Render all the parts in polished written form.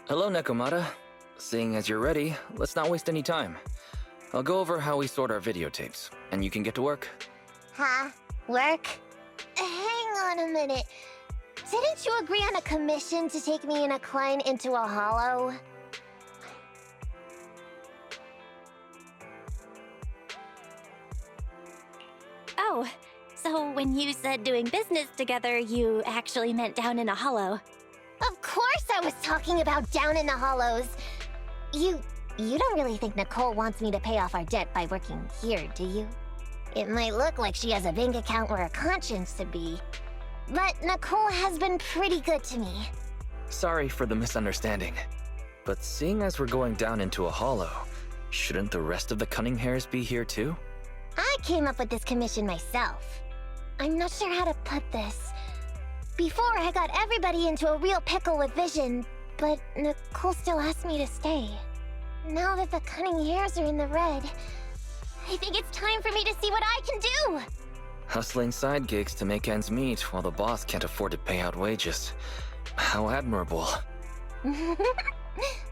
Hello, Nekomata. Seeing as you're ready, let's not waste any time. I'll go over how we sort our videotapes, and you can get to work. Huh? Work? Hang on a minute. Didn't you agree on a commission to take me and a client into a hollow? Oh, so when you said doing business together, you actually meant down in a hollow. Of course I was talking about down in the hollows. You don't really think Nicole wants me to pay off our debt by working here, do you? It might look like she has a bank account where a conscience to be, but Nicole has been pretty good to me. Sorry for the misunderstanding, but seeing as we're going down into a hollow, shouldn't the rest of the cunning hairs be here too? I came up with this commission myself. I'm not sure how to put this. Before, I got everybody into a real pickle with vision, but Nicole still asked me to stay. Now that the cunning hairs are in the red, I think it's time for me to see what I can do! Hustling side gigs to make ends meet while the boss can't afford to pay out wages. How admirable.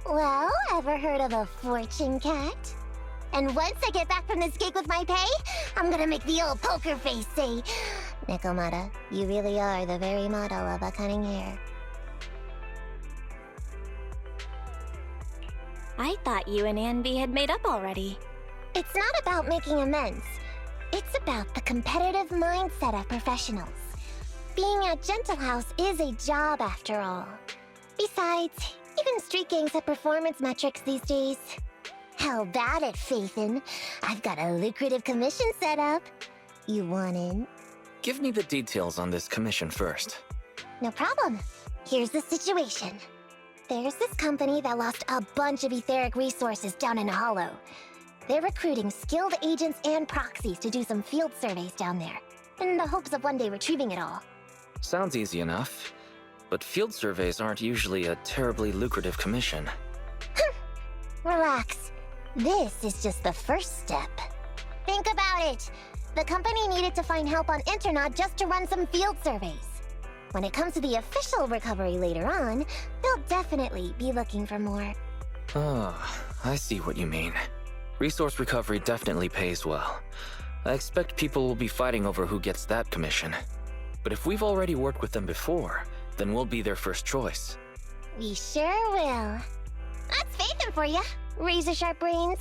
Well, ever heard of a fortune cat? And once I get back from this gig with my pay, I'm gonna make the old poker face say, Nekomata, you really are the very model of a cunning hair. I thought you and Anby had made up already. It's not about making amends. It's about the competitive mindset of professionals. Being at Gentle House is a job after all. Besides, even street gangs have performance metrics these days. How about it, Faithin? I've got a lucrative commission set up. You want in? Give me the details on this commission first. No problem. Here's the situation. There's this company that lost a bunch of etheric resources down in a hollow. They're recruiting skilled agents and proxies to do some field surveys down there, in the hopes of one day retrieving it all. Sounds easy enough, but field surveys aren't usually a terribly lucrative commission. Relax. This is just the first step. Think about it. The company needed to find help on Internaut just to run some field surveys. When it comes to the official recovery later on, they'll definitely be looking for more. Ah, I see what you mean. Resource recovery definitely pays well. I expect people will be fighting over who gets that commission. But if we've already worked with them before, then we'll be their first choice. We sure will. That's Faithin for ya, razor-sharp brains.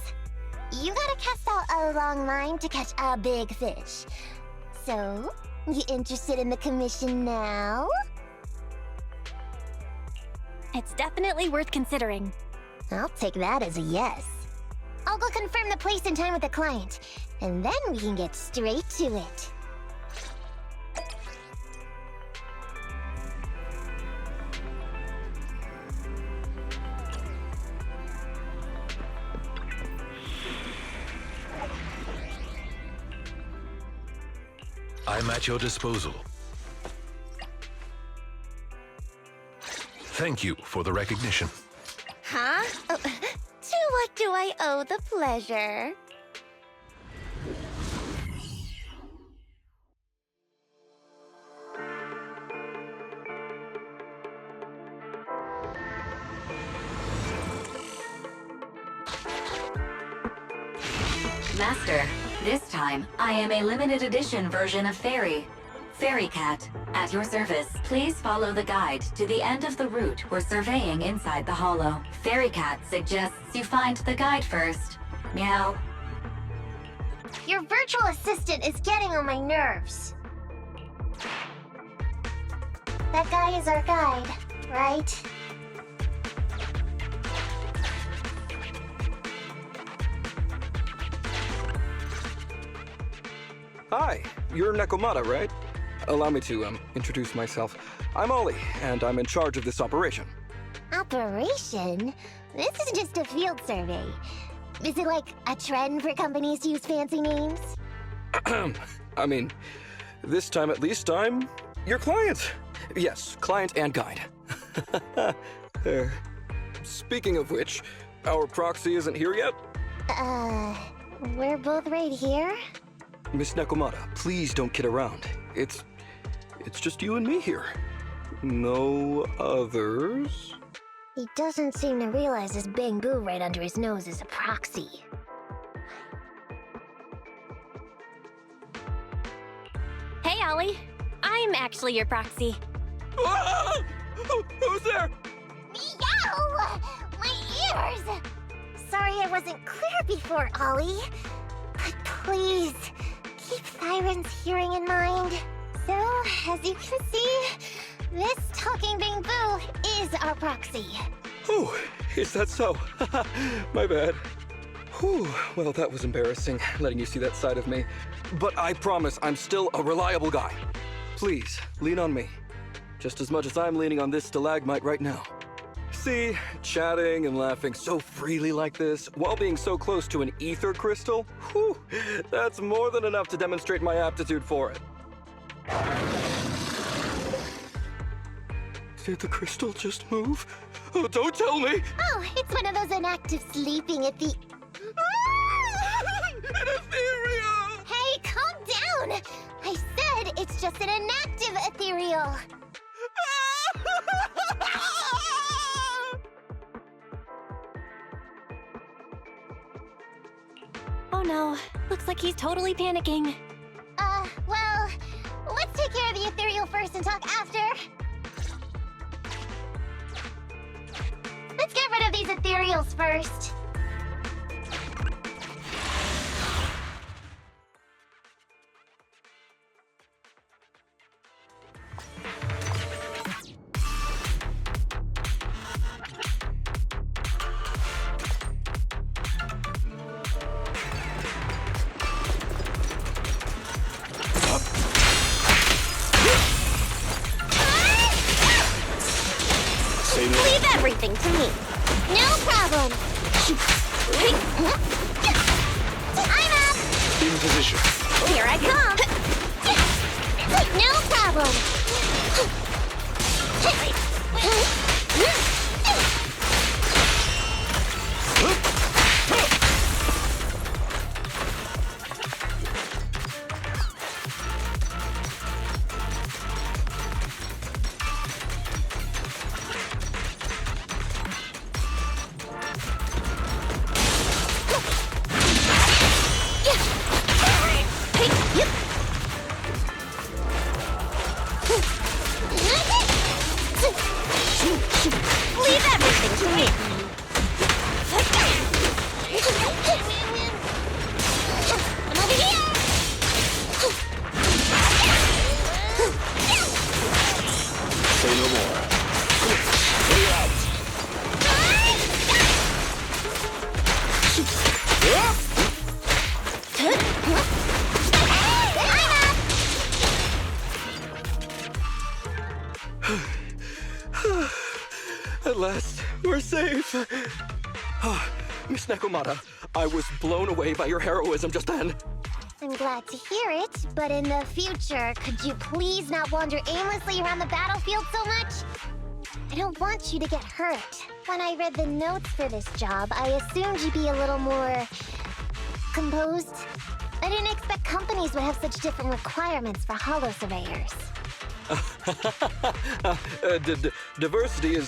You gotta cast out a long line to catch a big fish. So, you interested in the commission now? It's definitely worth considering. I'll take that as a yes. I'll go confirm the place and time with the client, and then we can get straight to it. I'm at your disposal. Thank you for the recognition. Huh? Oh, to what do I owe the pleasure? Master, this time, I am a limited edition version of Fairy. Fairy Cat, at your service. Please follow the guide to the end of the route we're surveying inside the hollow. Fairy Cat suggests you find the guide first. Meow. Your virtual assistant is getting on my nerves. That guy is our guide, right? Hi, you're Nekomata, right? Allow me to, introduce myself. I'm Ollie, and I'm in charge of this operation. Operation? This is just a field survey. Is it like a trend for companies to use fancy names? I mean, this time at least I'm your client. Yes, client and guide. Speaking of which, our proxy isn't here yet? We're both right here? Miss Nekomata, please don't kid around. It's just you and me here. No others? He doesn't seem to realize this bamboo right under his nose is a proxy. Hey, Ollie. I'm actually your proxy. Ah! Who's there? Meow! My ears! Sorry I wasn't clear before, Ollie. But please, keep Thyron's hearing in mind. So, as you can see, this talking bamboo is our proxy. Oh, is that so? My bad. Whew, well, that was embarrassing, letting you see that side of me. But I promise I'm still a reliable guy. Please, lean on me. Just as much as I'm leaning on this stalagmite right now. See, chatting and laughing so freely like this, while being so close to an ether crystal, whew, that's more than enough to demonstrate my aptitude for it. Did the crystal just move? Oh, don't tell me! Oh, it's one of those inactive sleeping at the... An ethereal! Hey, calm down! I said it's just an inactive ethereal. Oh no, looks like he's totally panicking. Well, let's take care of the ethereal first and talk after. Let's get rid of these ethereals first. Leave everything to me. No problem. I'm up. In position. Here I come. No problem. Leave everything to me. I'm over here. Say no more. Way out. At last, we're safe. Miss Nekomata, I was blown away by your heroism just then. I'm glad to hear it, but in the future, could you please not wander aimlessly around the battlefield so much? I don't want you to get hurt. When I read the notes for this job, I assumed you'd be a little more... composed. I didn't expect companies would have such different requirements for holo surveyors. Diversity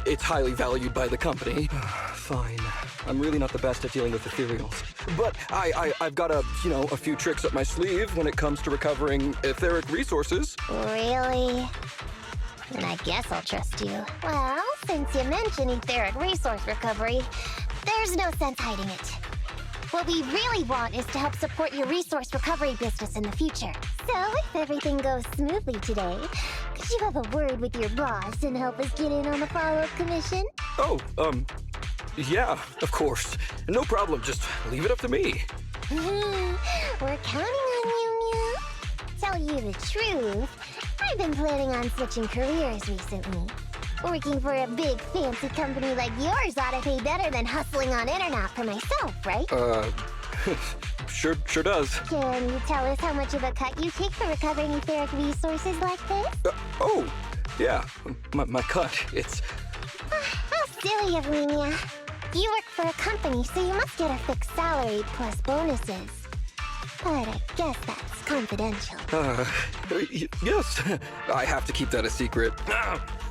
it's highly valued by the company. Fine. I'm really not the best at dealing with ethereals. But I've got a few tricks up my sleeve when it comes to recovering etheric resources. Really? Then I guess I'll trust you. Well, since you mentioned etheric resource recovery, there's no sense hiding it. What we really want is to help support your resource recovery business in the future. So, if everything goes smoothly today, could you have a word with your boss and help us get in on the follow-up commission? Oh, yeah, of course. No problem, just leave it up to me. We're counting on you, Mew. Tell you the truth, I've been planning on switching careers recently. Working for a big fancy company like yours ought to pay better than hustling on internet for myself, right? Sure does. Can you tell us how much of a cut you take for recovering etheric resources like this? Oh, yeah, my cut, it's... How silly of me, Mia. You work for a company, so you must get a fixed salary plus bonuses. But I guess that's confidential. Yes. I have to keep that a secret.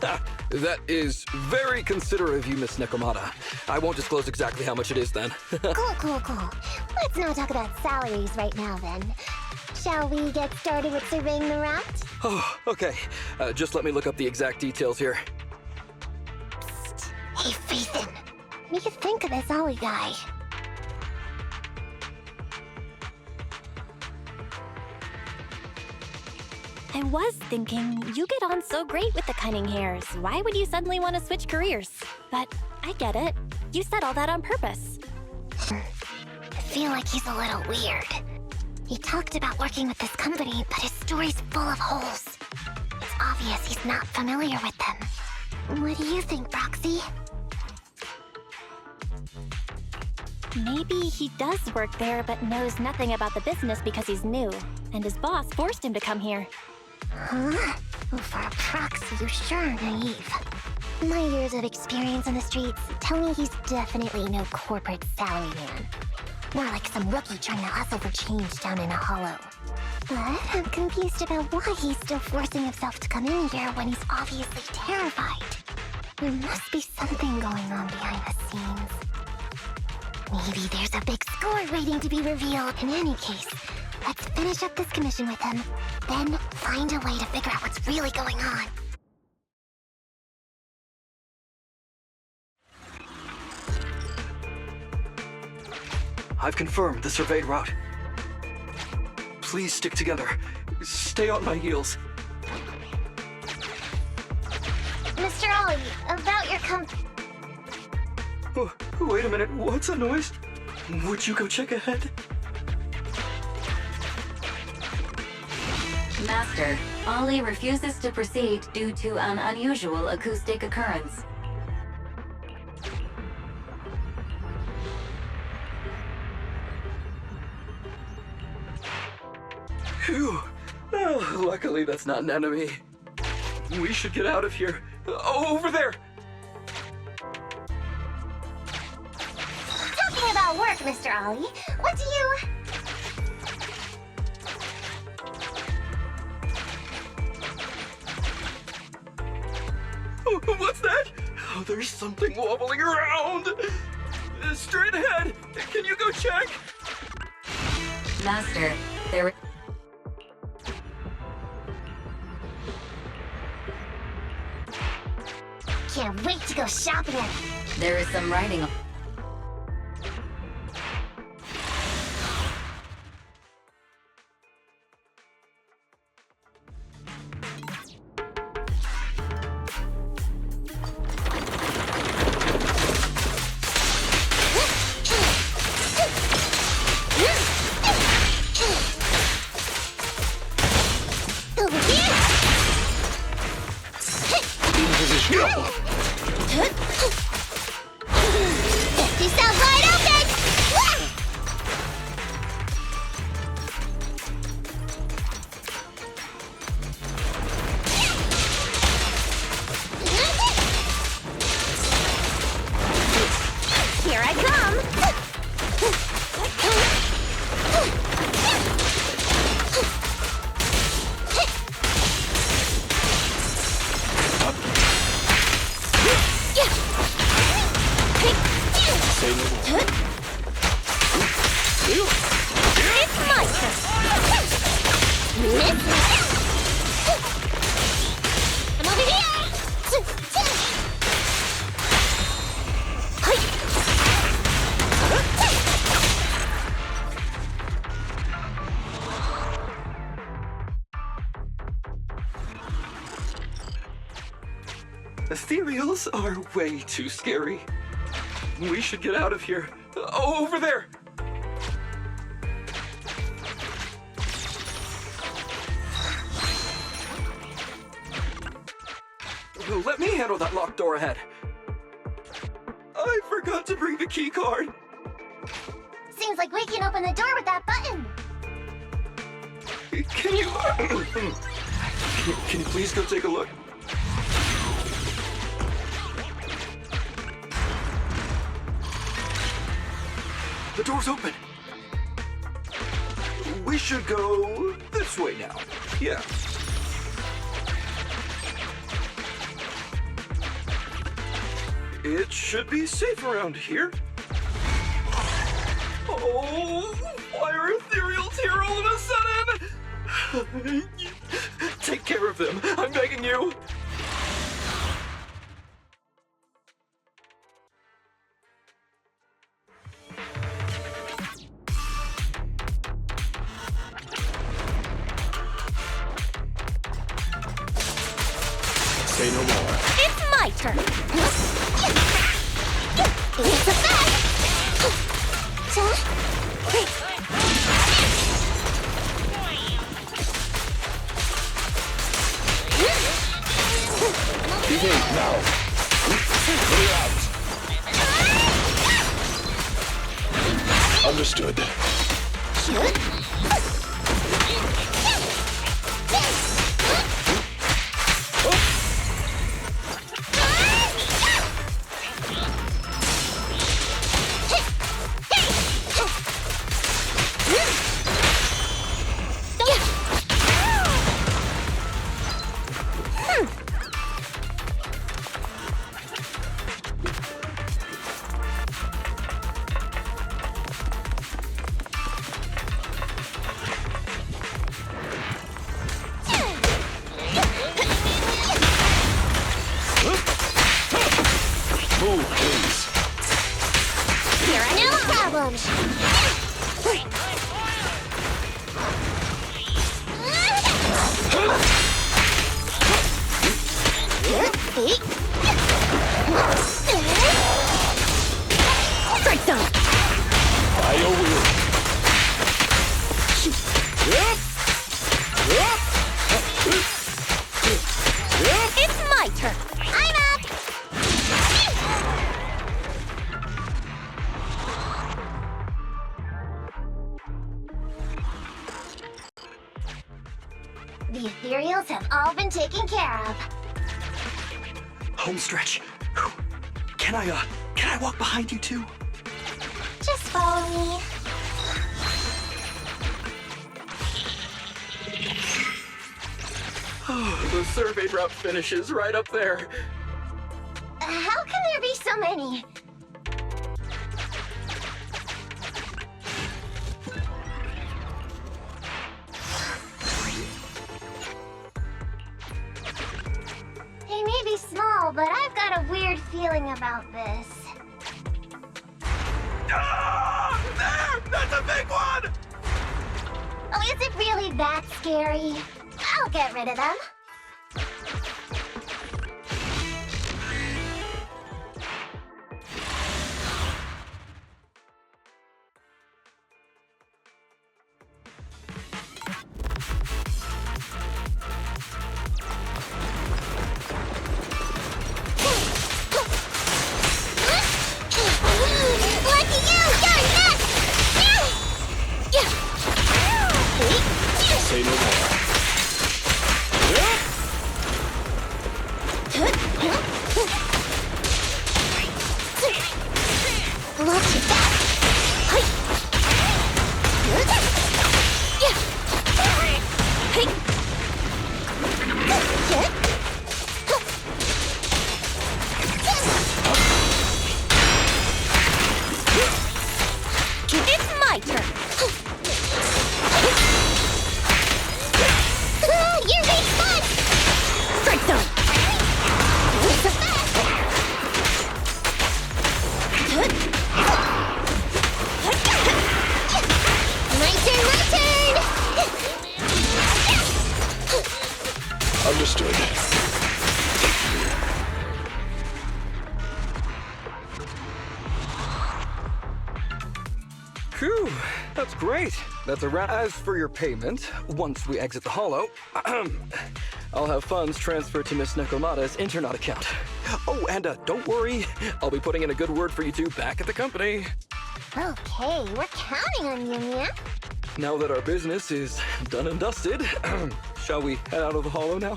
That is very considerate of you, Miss Nekomata. I won't disclose exactly how much it is then. Cool. Let's not talk about salaries right now then. Shall we get started with surveying the route? Oh, okay. Just let me look up the exact details here. Hey, Ethan. What do you think of this Ollie guy? I was thinking, you get on so great with the cunning hairs. Why would you suddenly want to switch careers? But I get it. You said all that on purpose. I feel like he's a little weird. He talked about working with this company, but his story's full of holes. It's obvious he's not familiar with them. What do you think, Roxy? Maybe he does work there, but knows nothing about the business because he's new, and his boss forced him to come here. Huh? Well, for a proxy, you sure are naive. My years of experience on the streets tell me he's definitely no corporate salary man. More like some rookie trying to hustle for change down in a hollow. But I'm confused about why he's still forcing himself to come in here when he's obviously terrified. There must be something going on behind the scenes. Maybe there's a big score waiting to be revealed. In any case, let's finish up this commission with him, then find a way to figure out what's really going on. I've confirmed the surveyed route. Please stick together. Stay on my heels. Mr. Ollie, about your Oh, wait a minute, what's that noise? Would you go check ahead? Master, Ollie refuses to proceed due to an unusual acoustic occurrence. Phew. Oh, luckily that's not an enemy. We should get out of here. Over there! Talking about work, Mr. Ollie, what do you... Oh, what's that? Oh, there's something wobbling around! Straight ahead! Can you go check? Master, there... Can't wait to go shopping at... There is some writing. Yourself wide open! Here I come! Say no more. It's my turn! I'm over here! Ethereals are way too scary. We should get out of here. Over there! Let me handle that locked door ahead. I forgot to bring the key card. Seems like we can open the door with that button. Can you... can you please go take a look? The door's open. we should go this way now. Yeah. It should be safe around here. Oh, why are ethereals here all of a sudden? Take care of them, I'm begging you. Say no more. It's my turn. It's a fact! Behave now. Clear out. Understood. Move, please. Here are no problems. Strike zone. Fire will. It's my turn. I'm up! The ethereals have all been taken care of. Home stretch. Can I walk behind you too? Just follow me. Oh, the survey route finishes right up there. How can there be so many? They may be small, but I've got a weird feeling about this. Ah! There! That's a big one! Oh, is it really that scary? I'll get rid of them. Lucky you! You're next! Say no more. Look at that! It's my turn. You're big fun! Strike zone. It's a fact! My turn, my turn! Understood. Phew, that's great. That's a wrap. As for your payment, once we exit the hollow, I'll have funds transferred to Miss Nekomata's Internet account. Oh, and don't worry, I'll be putting in a good word for you two back at the company. Okay, we're counting on you, Mia. Now that our business is done and dusted, shall we head out of the hollow now?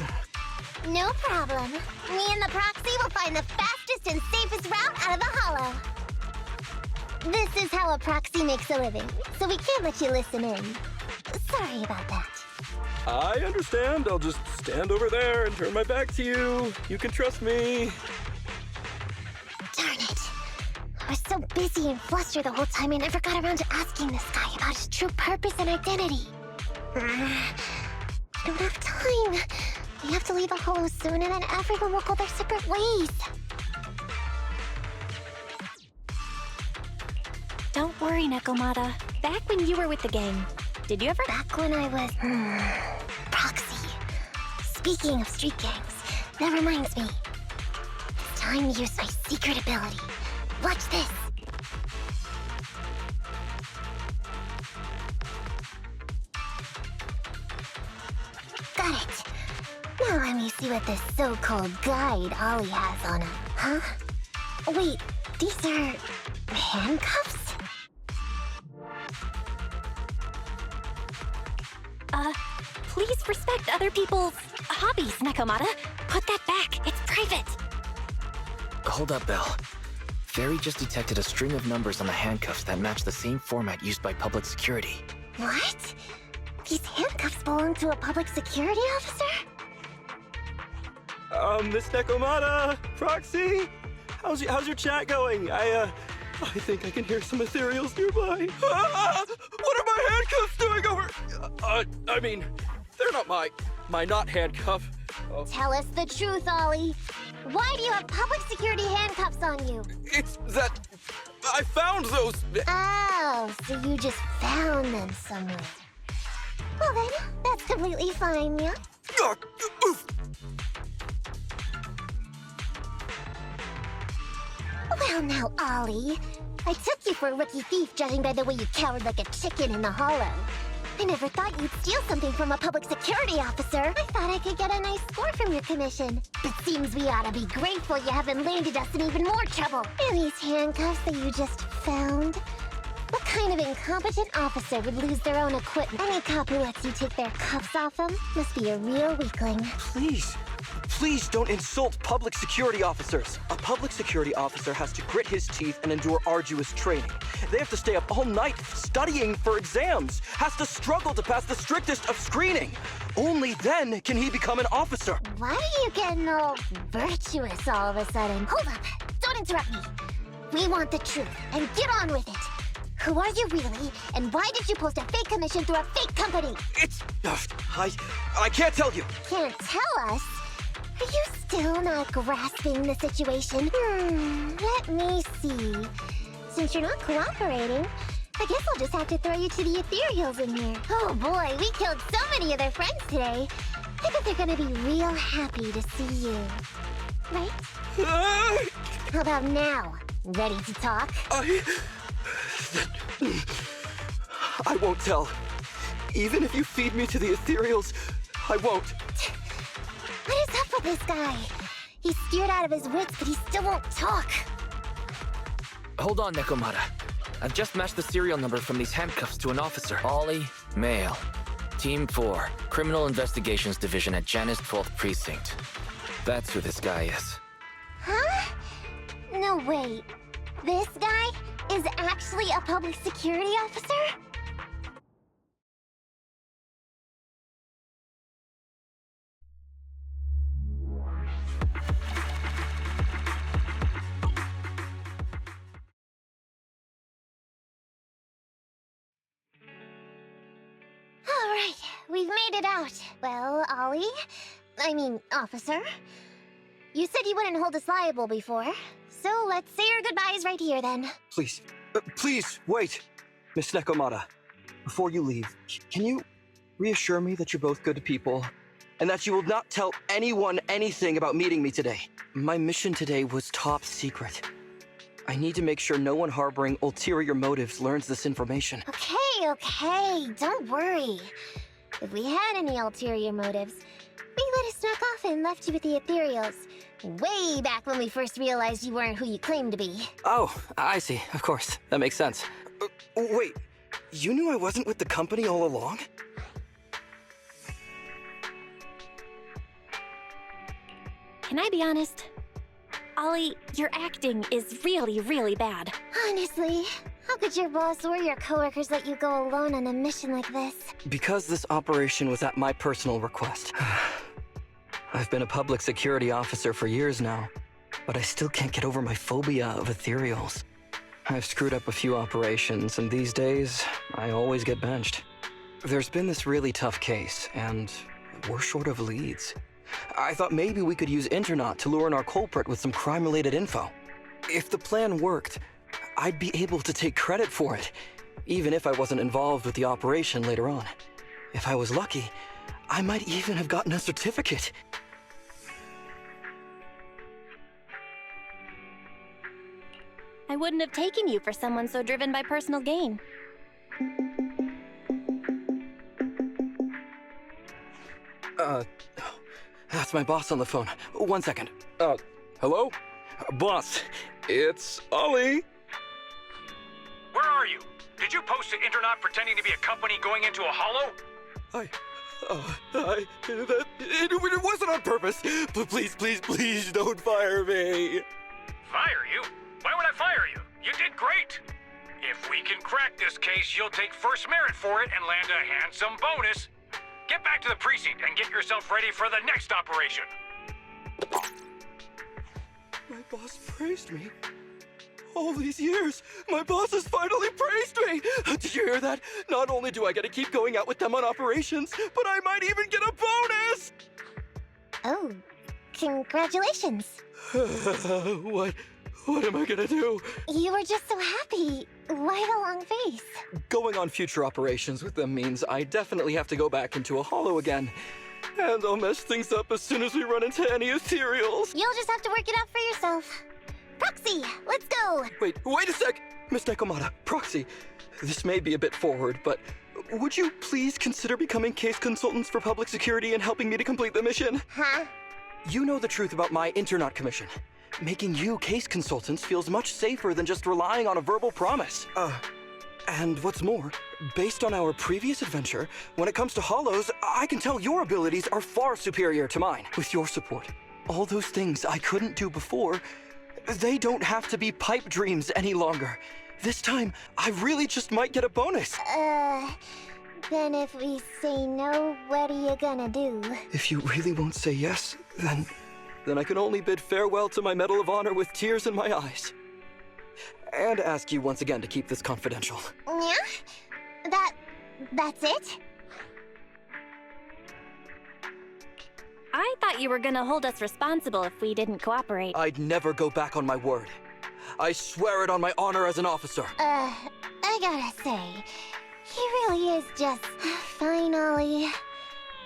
No problem. Me and the proxy will find the fastest and safest route out of the hollow. This is how a proxy makes a living, so we can't let you listen in. Sorry about that. I understand. I'll just stand over there and turn my back to you. You can trust me. Darn it. I was so busy and flustered the whole time I never got around to asking this guy about his true purpose and identity. I don't have time. We have to leave the Hollow soon and then everyone will go their separate ways. Don't worry, Nekomata. Back when you were with the gang, did you ever... Back when I was... Proxy. Speaking of street gangs, that reminds me. It's time to use my secret ability. Watch this. Got it. Now let me see what this so-called guide Ollie has on him. Huh? Wait, these are... handcuffs? Please respect other people's hobbies, Nekomata. Put that back. It's private. Hold up, Belle. Fairy just detected a string of numbers on the handcuffs that match the same format used by public security. What? These handcuffs belong to a public security officer? Miss Nekomata, Proxy, how's your chat going? I think I can hear some ethereals nearby. Ah, what are my handcuffs doing over? I mean, they're not my not handcuff. Oh. Tell us the truth, Ollie. Why do you have public security handcuffs on you? It's that I found those. Oh, so you just found them somewhere. Well then, that's completely fine, yeah? Well now, Ollie. I took you for a rookie thief judging by the way you cowered like a chicken in the hollow. I never thought you'd steal something from a public security officer. I thought I could get a nice score from your commission. But seems we ought to be grateful you haven't landed us in even more trouble. And these handcuffs that you just found? What kind of incompetent officer would lose their own equipment? Any cop who lets you take their cuffs off them must be a real weakling. Please don't insult public security officers. A public security officer has to grit his teeth and endure arduous training. They have to stay up all night studying for exams, has to struggle to pass the strictest of screening. Only then can he become an officer. Why are you getting all virtuous all of a sudden? Hold up! Don't interrupt me! We want the truth, and get on with it! Who are you really, and why did you post a fake commission through a fake company? It's... I can't tell you. Can't tell us? Are you still not grasping the situation? Let me see. Since you're not cooperating, I guess I'll just have to throw you to the ethereals in here. Oh boy, we killed so many of their friends today. I bet they're gonna be real happy to see you. Right? How about now? Ready to talk? I won't tell. Even if you feed me to the ethereals, I won't. What is up with this guy? He's scared out of his wits, but he still won't talk. Hold on, Nekomata. I've just matched the serial number from these handcuffs to an officer. Ollie, male. Team 4, Criminal Investigations Division at Janus 12th Precinct. That's who this guy is. Huh? No, wait. This guy is actually a public security officer? Alright, we've made it out. Well, officer. You said you wouldn't hold us liable before, so let's say our goodbyes right here then. Please, wait. Miss Nekomata, before you leave, can you reassure me that you're both good people, and that you will not tell anyone anything about meeting me today? My mission today was top secret. I need to make sure no one harboring ulterior motives learns this information. Okay, don't worry. If we had any ulterior motives, we let it snuck off and left you with the ethereals. Way back when we first realized you weren't who you claimed to be. Oh, I see. Of course. That makes sense. Wait, you knew I wasn't with the company all along? Can I be honest? Ollie, your acting is really, really bad. Honestly, How could your boss or your coworkers let you go alone on a mission like this? Because this operation was at my personal request. I've been a public security officer for years now, but I still can't get over my phobia of ethereals. I've screwed up a few operations, and these days, I always get benched. There's been this really tough case, and we're short of leads. I thought maybe we could use Internaut to lure in our culprit with some crime-related info. If the plan worked, I'd be able to take credit for it, even if I wasn't involved with the operation later on. If I was lucky, I might even have gotten a certificate. I wouldn't have taken you for someone so driven by personal gain. That's my boss on the phone. 1 second. Hello? Boss, it's Ollie. Where are you? Did you post to Internaut pretending to be a company going into a hollow? It wasn't on purpose. Please don't fire me. Fire you? Why would I fire you? You did great. If we can crack this case, you'll take first merit for it and land a handsome bonus. Get back to the precinct and get yourself ready for the next operation. My boss praised me. All these years, my boss has finally praised me! Did you hear that? Not only do I get to keep going out with them on operations, but I might even get a bonus! Oh, congratulations. What am I gonna do? You were just so happy. Why the long face? Going on future operations with them means I definitely have to go back into a hollow again. And I'll mess things up as soon as we run into any ethereals. You'll just have to work it out for yourself. Proxy, let's go! Wait a sec! Miss Nekomata, Proxy, this may be a bit forward, but would you please consider becoming case consultants for public security and helping me to complete the mission? Huh? You know the truth about my Internaut commission. Making you case consultants feels much safer than just relying on a verbal promise. And what's more, based on our previous adventure, when it comes to hollows, I can tell your abilities are far superior to mine. With your support, all those things I couldn't do before, they don't have to be pipe dreams any longer. This time, I really just might get a bonus. Then if we say no, what are you gonna do? If you really won't say yes, then I can only bid farewell to my Medal of Honor with tears in my eyes. And ask you once again to keep this confidential. Yeah? That's it? I thought you were gonna hold us responsible if we didn't cooperate. I'd never go back on my word. I swear it on my honor as an officer. I gotta say, he really is just fine, Ollie.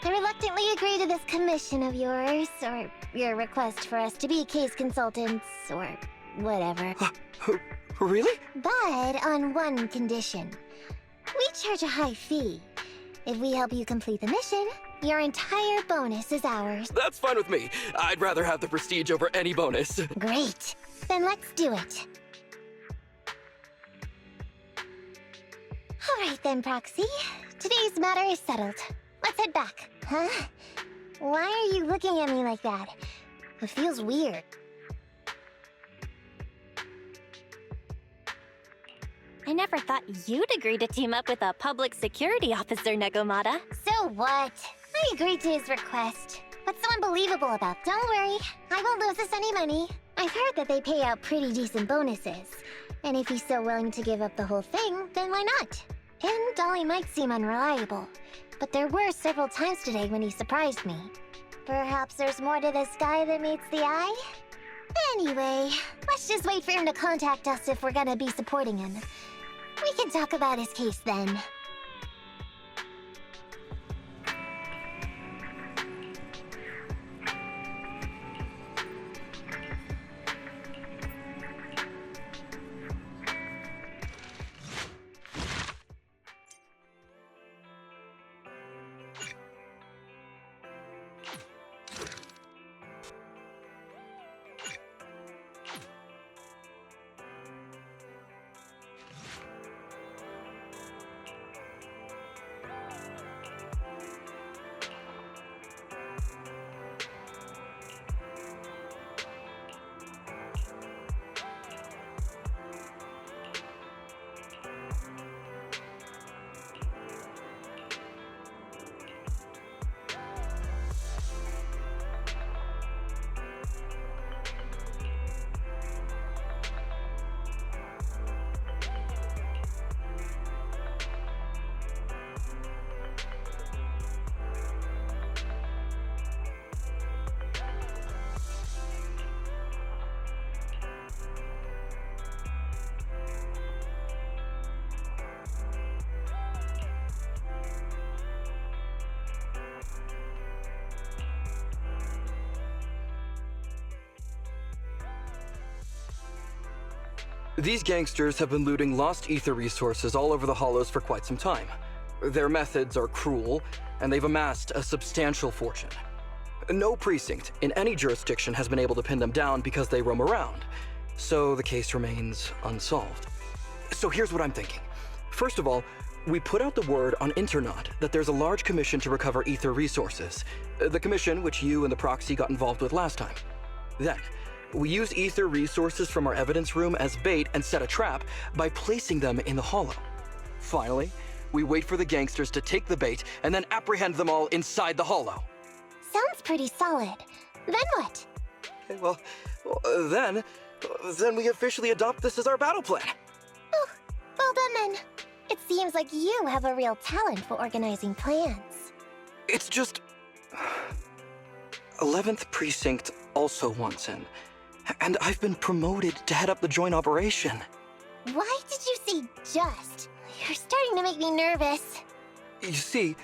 I reluctantly agree to this commission of yours, or your request for us to be case consultants, or whatever. Really? But on one condition. We charge a high fee. If we help you complete the mission, your entire bonus is ours. That's fine with me. I'd rather have the prestige over any bonus. Great. Then let's do it. Alright then, Proxy. Today's matter is settled. Let's head back. Huh? Why are you looking at me like that? It feels weird. I never thought you'd agree to team up with a public security officer, Nekomata. So what? I agreed to his request. What's so unbelievable about? Don't worry, I won't lose us any money. I've heard that they pay out pretty decent bonuses. And if he's so willing to give up the whole thing, then why not? And Ollie might seem unreliable, but there were several times today when he surprised me. Perhaps there's more to this guy than meets the eye? Anyway, let's just wait for him to contact us if we're gonna be supporting him. We can talk about his case then. These gangsters have been looting lost ether resources all over the hollows for quite some time. Their methods are cruel, and they've amassed a substantial fortune. No precinct in any jurisdiction has been able to pin them down because they roam around, so the case remains unsolved. So here's what I'm thinking. First of all, we put out the word on Internaut that there's a large commission to recover ether resources. The commission which you and the proxy got involved with last time. Then, we use ether resources from our evidence room as bait and set a trap by placing them in the hollow. Finally, we wait for the gangsters to take the bait and then apprehend them all inside the hollow. Sounds pretty solid. Then what? Okay, well, then we officially adopt this as our battle plan. Oh, well done then. It seems like you have a real talent for organizing plans. It's just... 11th Precinct also wants in, and I've been promoted to head up the joint operation. Why did you say just? You're starting to make me nervous. You see,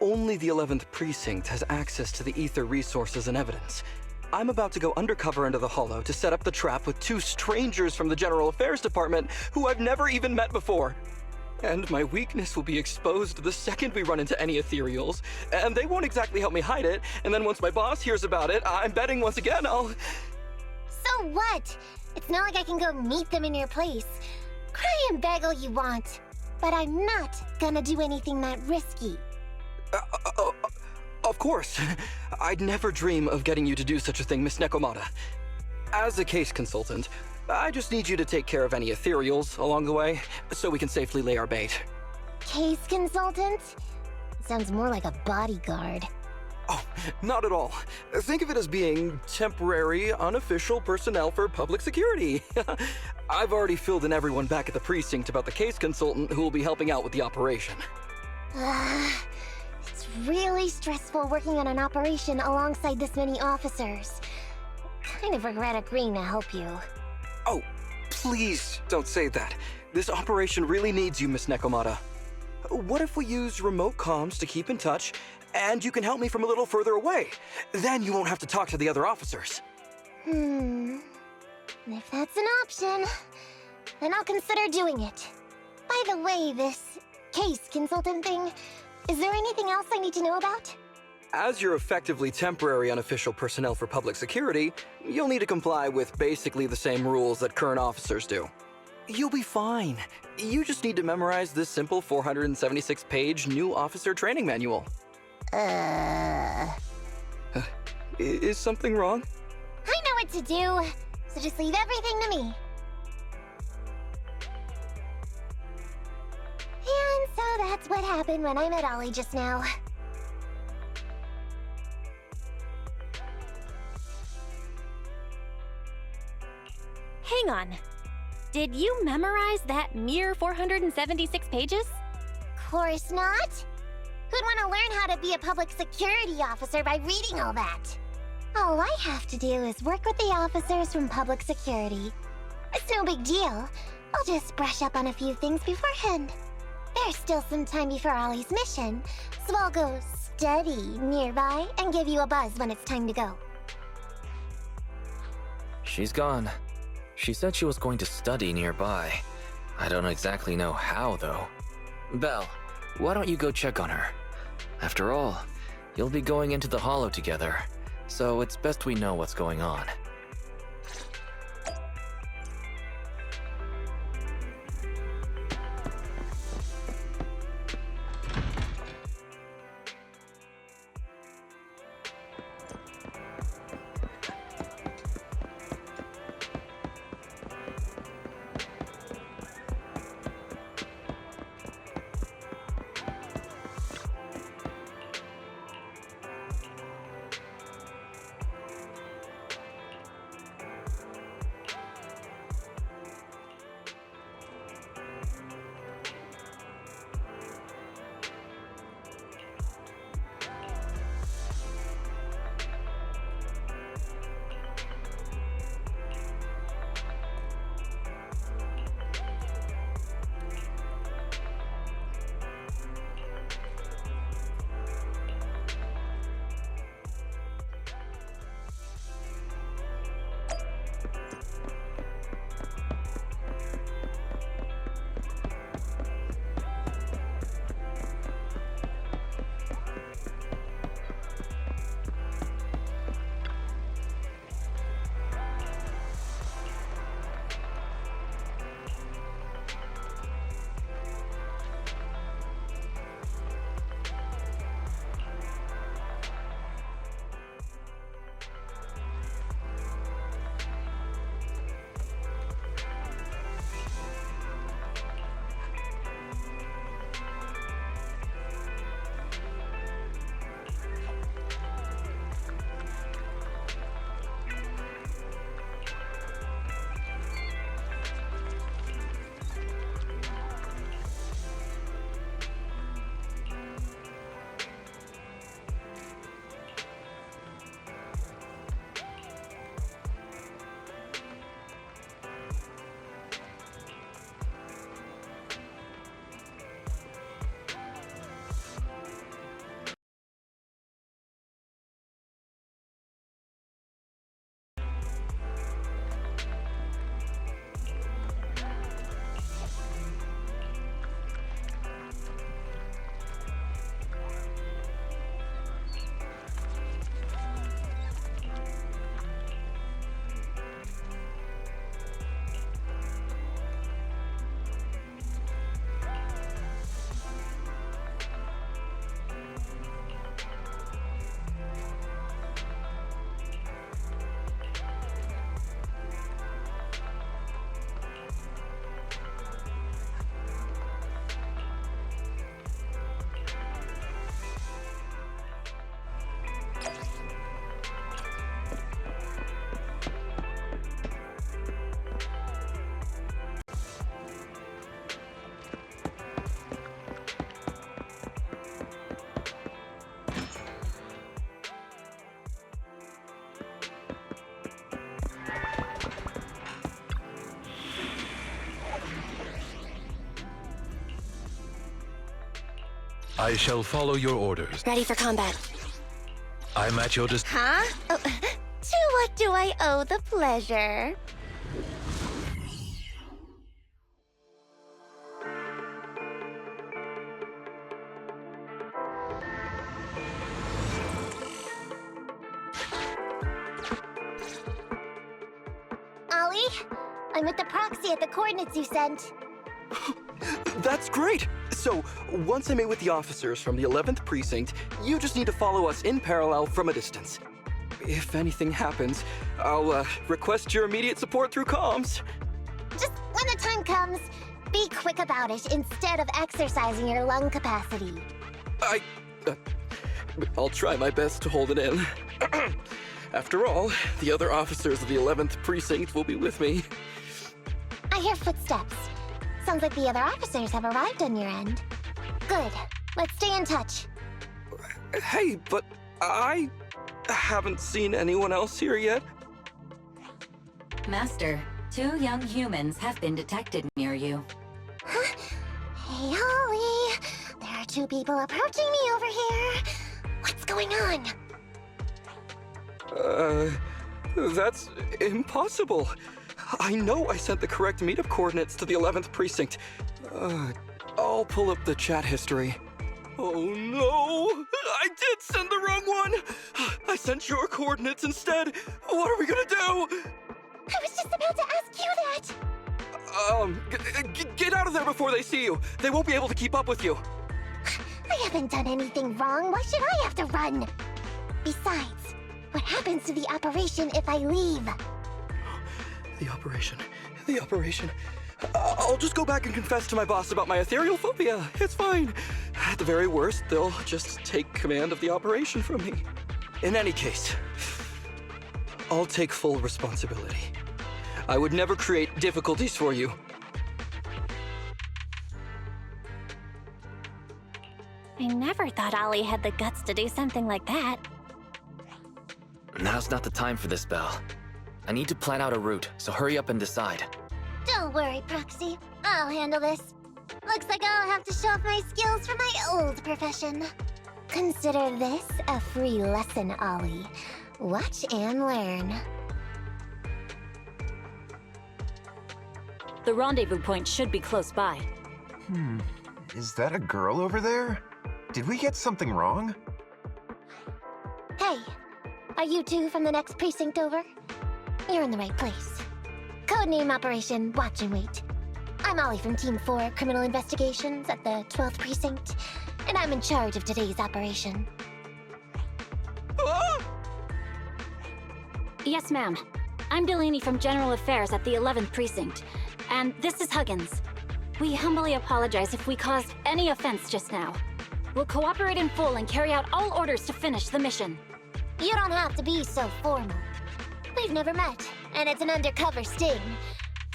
only the 11th Precinct has access to the ether resources and evidence. I'm about to go undercover into the hollow to set up the trap with 2 strangers from the General Affairs Department who I've never even met before. And my weakness will be exposed the second we run into any ethereals, and they won't exactly help me hide it, and then once my boss hears about it, I'm betting once again I'll... So what? It's not like I can go meet them in your place. Cry and beg all you want, but I'm not gonna do anything that risky. Of course. I'd never dream of getting you to do such a thing, Miss Nekomata. As a case consultant, I just need you to take care of any ethereals along the way, so we can safely lay our bait. Case consultant? Sounds more like a bodyguard. Oh, not at all. Think of it as being temporary, unofficial personnel for public security. I've already filled in everyone back at the precinct about the case consultant who will be helping out with the operation. It's really stressful working on an operation alongside this many officers. Kind of regret agreeing to help you. Oh, please don't say that. This operation really needs you, Miss Nekomata. What if we use remote comms to keep in touch, and you can help me from a little further away? Then you won't have to talk to the other officers. If that's an option, then I'll consider doing it. By the way, this case consultant thing, is there anything else I need to know about? As you're effectively temporary unofficial personnel for public security, you'll need to comply with basically the same rules that current officers do. You'll be fine. You just need to memorize this simple 476-page new officer training manual. Is something wrong? I know what to do, so just leave everything to me. And so that's what happened when I met Ollie just now. Hang on. Did you memorize that mere 476 pages? Course not. Who'd want to learn how to be a public security officer by reading all that? All I have to do is work with the officers from public security. It's no big deal. I'll just brush up on a few things beforehand. There's still some time before Ollie's mission, so I'll go study nearby and give you a buzz when it's time to go. She's gone. She said she was going to study nearby. I don't exactly know how, though. Belle, why don't you go check on her? After all, you'll be going into the hollow together, so it's best we know what's going on. I shall follow your orders. Ready for combat. I'm at your Huh? Oh, to what do I owe the pleasure? Ollie, I'm with the proxy at the coordinates you sent. That's great! So, once I meet with the officers from the 11th Precinct, you just need to follow us in parallel from a distance. If anything happens, I'll request your immediate support through comms. Just when the time comes, be quick about it instead of exercising your lung capacity. I'll try my best to hold it in. After all, the other officers of the 11th Precinct will be with me. I hear footsteps. Sounds like the other officers have arrived on your end. Good. Let's stay in touch. Hey, but I haven't seen anyone else here yet. Master, 2 young humans have been detected near you. Huh? Hey, Ollie. There are 2 people approaching me over here. What's going on? That's impossible. I know I sent the correct meetup coordinates to the 11th Precinct. I'll pull up the chat history. Oh no! I did send the wrong one! I sent your coordinates instead! What are we gonna do? I was just about to ask you that! Get out of there before they see you! They won't be able to keep up with you! I haven't done anything wrong. Why should I have to run? Besides, what happens to the operation if I leave? The operation. I'll just go back and confess to my boss about my ethereal phobia. It's fine. At the very worst, they'll just take command of the operation from me. In any case, I'll take full responsibility. I would never create difficulties for you. I never thought Ollie had the guts to do something like that. Now's not the time for this, Belle. I need to plan out a route, so hurry up and decide. Don't worry, Proxy. I'll handle this. Looks like I'll have to show off my skills from my old profession. Consider this a free lesson, Ollie. Watch and learn. The rendezvous point should be close by. Is that a girl over there? Did we get something wrong? Hey, are you 2 from the next precinct over? You're in the right place. Codename Operation Watch and Wait. I'm Ollie from Team 4 Criminal Investigations at the 12th Precinct, and I'm in charge of today's operation. Yes, ma'am. I'm Delaney from General Affairs at the 11th Precinct, and this is Huggins. We humbly apologize if we caused any offense just now. We'll cooperate in full and carry out all orders to finish the mission. You don't have to be so formal. We've never met, and it's an undercover sting,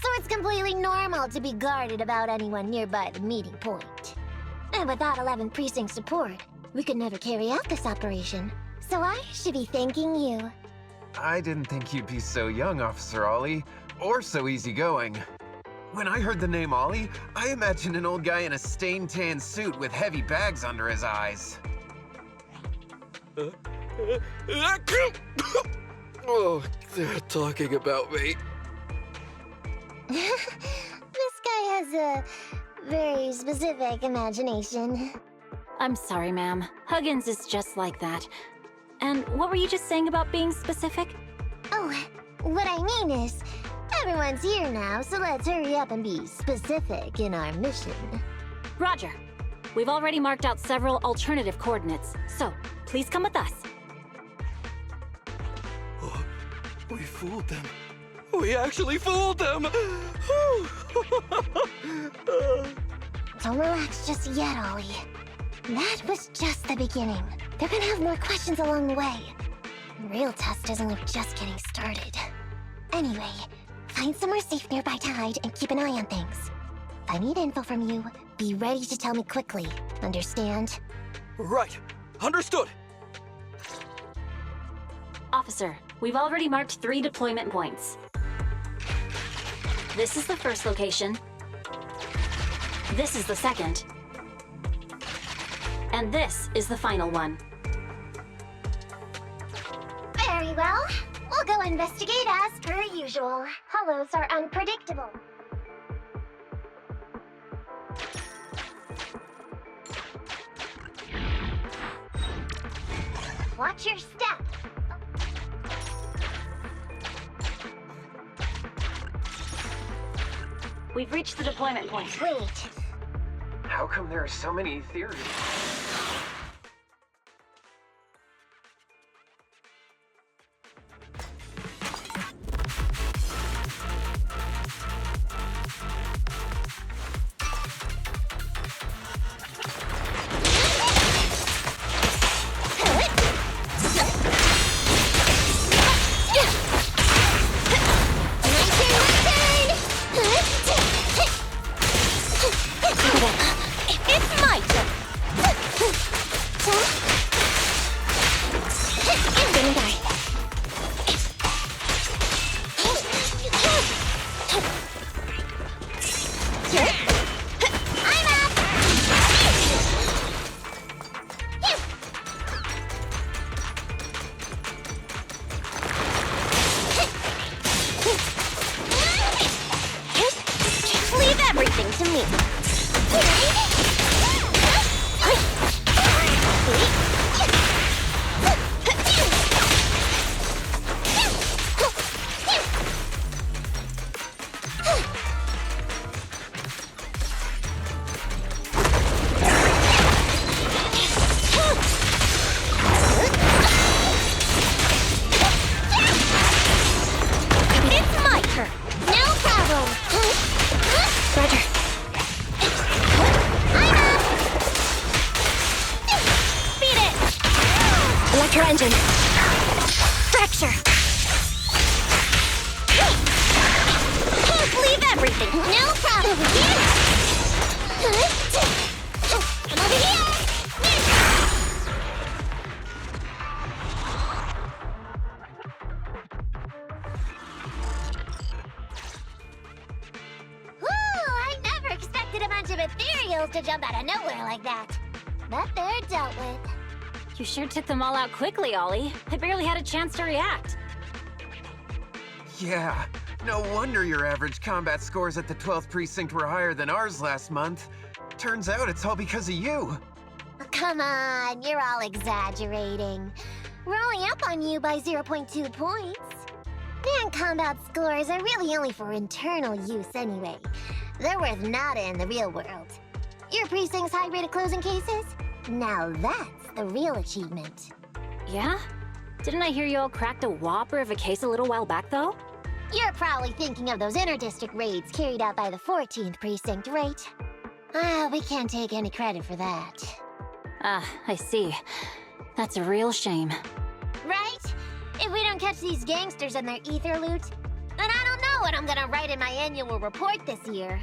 so it's completely normal to be guarded about anyone nearby the meeting point. And without 11th Precinct support, we could never carry out this operation, so I should be thanking you. I didn't think you'd be so young, Officer Ollie, or so easygoing. When I heard the name Ollie, I imagined an old guy in a stained tan suit with heavy bags under his eyes. Oh, they're talking about me. This guy has a very specific imagination. I'm sorry, ma'am. Huggins is just like that. And what were you just saying about being specific? Oh, what I mean is, everyone's here now, so let's hurry up and be specific in our mission. Roger. We've already marked out several alternative coordinates, so please come with us. Oh, we fooled them. We actually fooled them! Don't relax just yet, Ollie. That was just the beginning. They're gonna have more questions along the way. The real test isn't just getting started. Anyway, find somewhere safe nearby to hide and keep an eye on things. If I need info from you, be ready to tell me quickly. Understand? Right. Understood. Officer, we've already marked 3 deployment points. This is the first location. This is the second. And this is the final one. Very well. We'll go investigate as per usual. Hollows are unpredictable. Watch your step. We've reached the deployment point. Wait. How come there are so many theories? It's my turn. Didn't I? I'm up. Leave everything to me. It's my turn. No problem. Roger. I'm up. Beat it. Electro engine. Fracture. Leave everything. No problem. Come over here. Woo! I never expected a bunch of ethereals to jump out of nowhere like that. But they're dealt with. You sure took them all out quickly, Ollie. I barely had a chance to react. Yeah, no wonder your average combat scores at the 12th precinct were higher than ours last month. Turns out it's all because of you. Oh, come on, you're all exaggerating. We're only up on you by 0.2 points. And combat scores are really only for internal use anyway. They're worth nada in the real world. Your precinct's high rate of closing cases? Now that's the real achievement. Yeah? Didn't I hear you all cracked a whopper of a case a little while back, though? You're probably thinking of those inter-district raids carried out by the 14th precinct, right? We can't take any credit for that. Ah, I see. That's a real shame. Right? If we don't catch these gangsters and their ether loot, then I don't know what I'm gonna write in my annual report this year.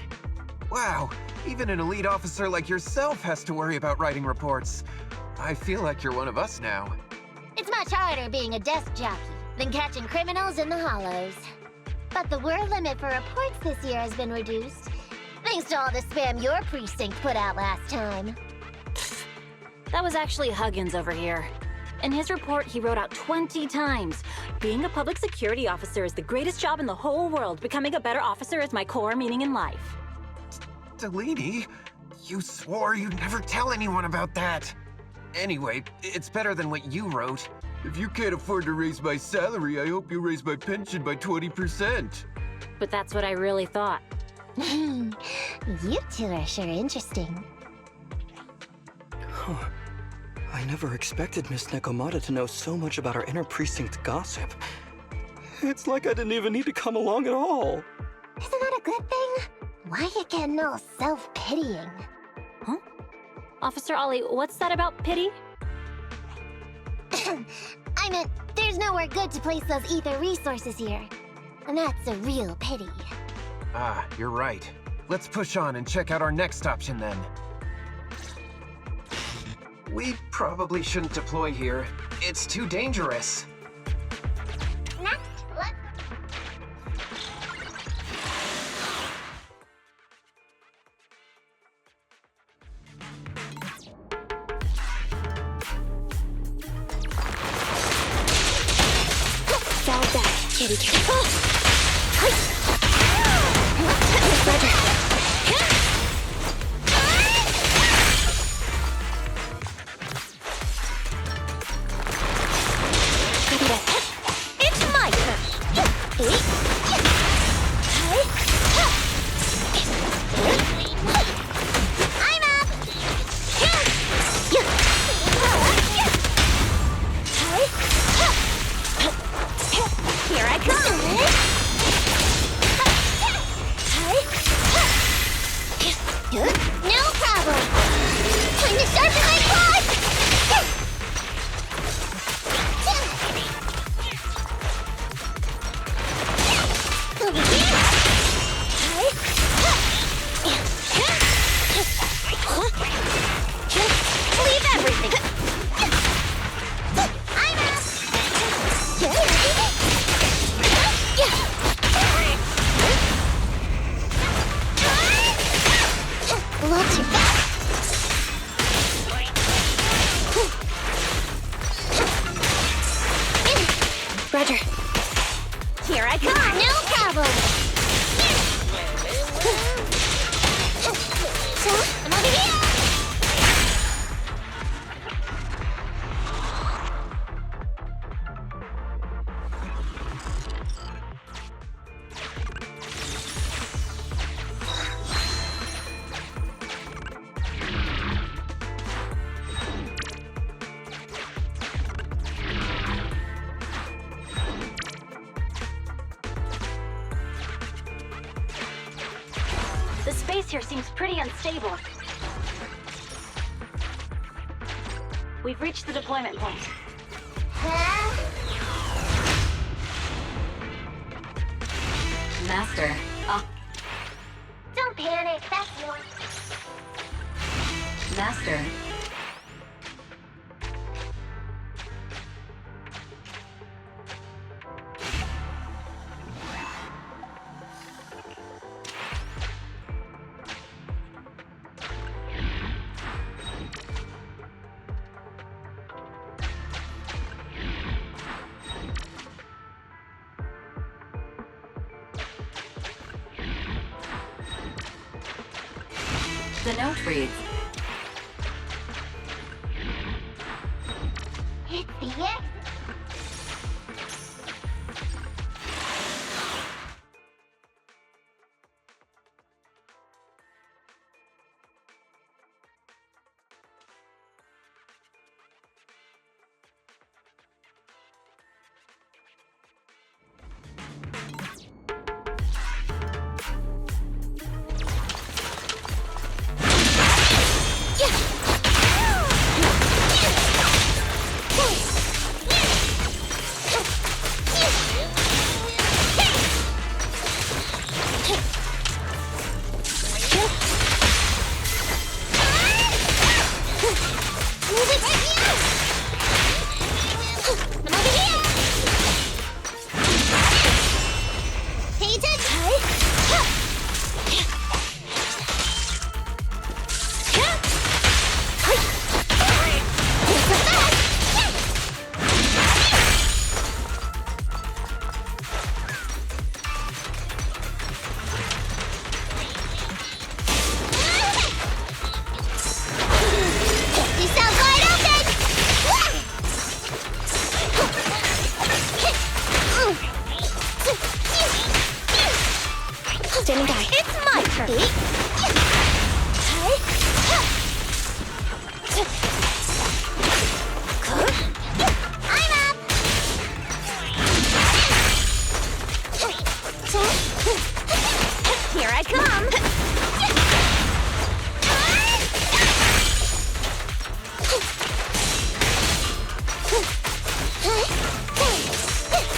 Wow, even an elite officer like yourself has to worry about writing reports. I feel like you're one of us now. It's much harder being a desk jockey than catching criminals in the hollows. But the word limit for reports this year has been reduced, thanks to all the spam your precinct put out last time. That was actually Huggins over here. In his report, he wrote out 20 times. Being a public security officer is the greatest job in the whole world. Becoming a better officer is my core meaning in life. Delaney, you swore you'd never tell anyone about that. Anyway, it's better than what you wrote. If you can't afford to raise my salary, I hope you raise my pension by 20%. But that's what I really thought. You two are sure interesting. Huh. I never expected Miss Nekomata to know so much about our inter-precinct gossip. It's like I didn't even need to come along at all. Isn't that a good thing? Why you getting all self-pitying? Huh? Officer Ollie, what's that about pity? I meant, there's nowhere good to place those ether resources here. And that's a real pity. Ah, you're right. Let's push on and check out our next option then. We probably shouldn't deploy here. It's too dangerous. Next, let's... Kitty cat. Roger. It's my turn. I'm up. Here I come. No problem. Time to sharpen my claws. Over here. Leave everything. I'm up. Watch it. Roger. Here I come. No problem. I'm over here. The space here seems pretty unstable. We've reached the deployment point. Master, Don't panic, that's one. Master. The note reads, It's the exit. Standing by. It's my turn. I'm up. Here I come.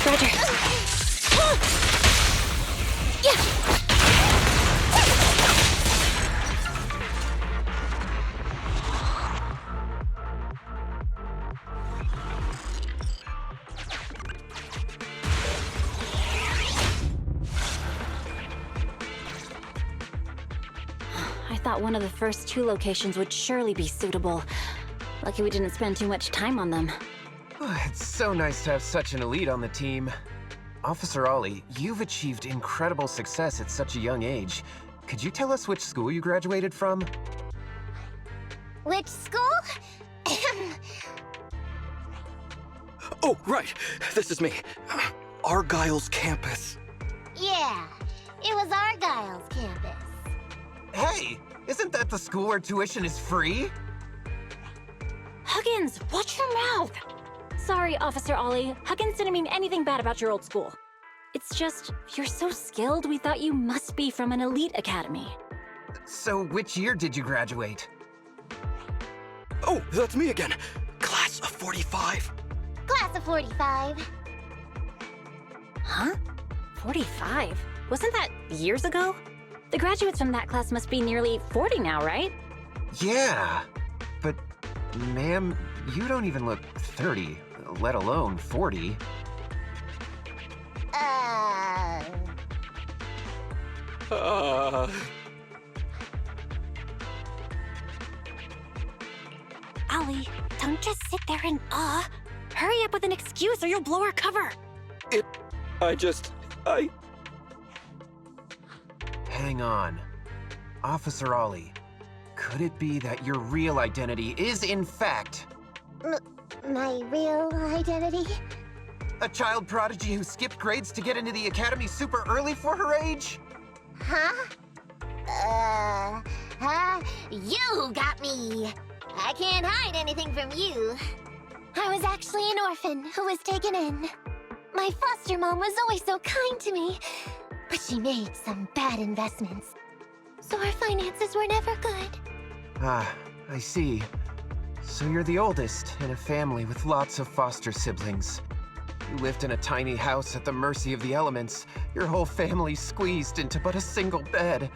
Roger. I thought one of the first two locations would surely be suitable. Lucky we didn't spend too much time on them. It's so nice to have such an elite on the team. Officer Ollie, you've achieved incredible success at such a young age. Could you tell us which school you graduated from? Which school? Oh, right. This is me. Argyle's campus. Yeah, it was Argyle's campus. Hey, isn't that the school where tuition is free? Huggins, watch your mouth! Sorry, Officer Ollie. Huggins didn't mean anything bad about your old school. It's just, you're so skilled, we thought you must be from an elite academy. So which year did you graduate? Oh, that's me again. Class of 45. Class of 45. Huh? 45? Wasn't that years ago? The graduates from that class must be nearly 40 now, right? Yeah, but ma'am, you don't even look 30, let alone 40. Ollie, don't just sit there and hurry up with an excuse or you'll blow our cover. Hang on. Officer Ollie, could it be that your real identity is in fact My real identity? a child prodigy who skipped grades to get into the academy super early for her age? Huh? You got me. I can't hide anything from you. I was actually an orphan who was taken in. My foster mom was always so kind to me, but she made some bad investments. So our finances were never good. Ah, I see. So you're the oldest in a family with lots of foster siblings. You lived in a tiny house at the mercy of the elements, your whole family squeezed into but a single bed.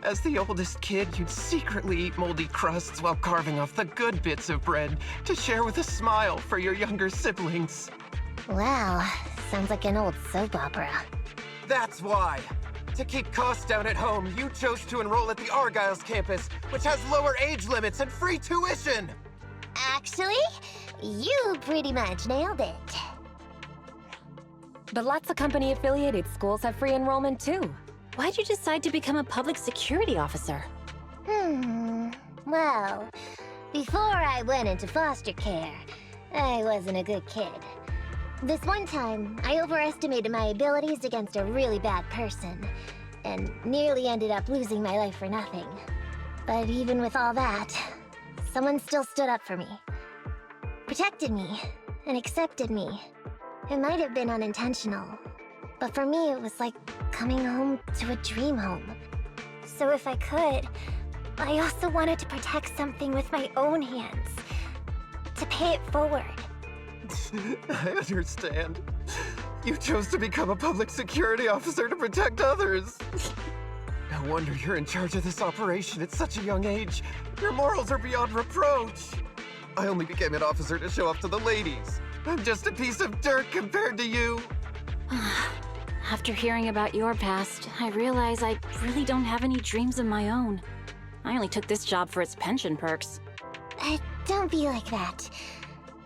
As the oldest kid, you'd secretly eat moldy crusts while carving off the good bits of bread to share with a smile for your younger siblings. Wow, sounds like an old soap opera. That's why! To keep costs down at home, you chose to enroll at the Argyle's campus, which has lower age limits and free tuition! Actually, you pretty much nailed it. But lots of company-affiliated schools have free enrollment too. Why'd you decide to become a public security officer? Well, before I went into foster care, I wasn't a good kid. This one time, I overestimated my abilities against a really bad person, and nearly ended up losing my life for nothing. But even with all that, someone still stood up for me, protected me, and accepted me. It might have been unintentional, but for me it was like coming home to a dream home. So if I could, I also wanted to protect something with my own hands, to pay it forward. I understand. You chose to become a public security officer to protect others. No wonder you're in charge of this operation at such a young age. Your morals are beyond reproach. I only became an officer to show off to the ladies. I'm just a piece of dirt compared to you. After hearing about your past, I realize I really don't have any dreams of my own. I only took this job for its pension perks. Don't be like that.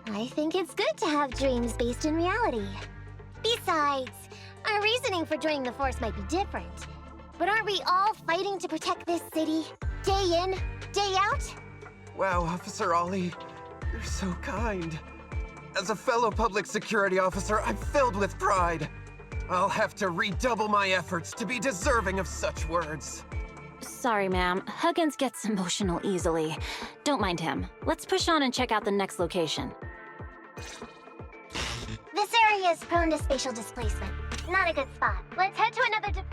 I think it's good to have dreams based in reality. Besides, our reasoning for joining the Force might be different. But aren't we all fighting to protect this city? Day in, day out? Wow, Officer Ollie, you're so kind. As a fellow public security officer, I'm filled with pride. I'll have to redouble my efforts to be deserving of such words. Sorry, ma'am. Huggins gets emotional easily. Don't mind him. Let's push on and check out the next location. This area is prone to spatial displacement. Not a good spot. Let's head to another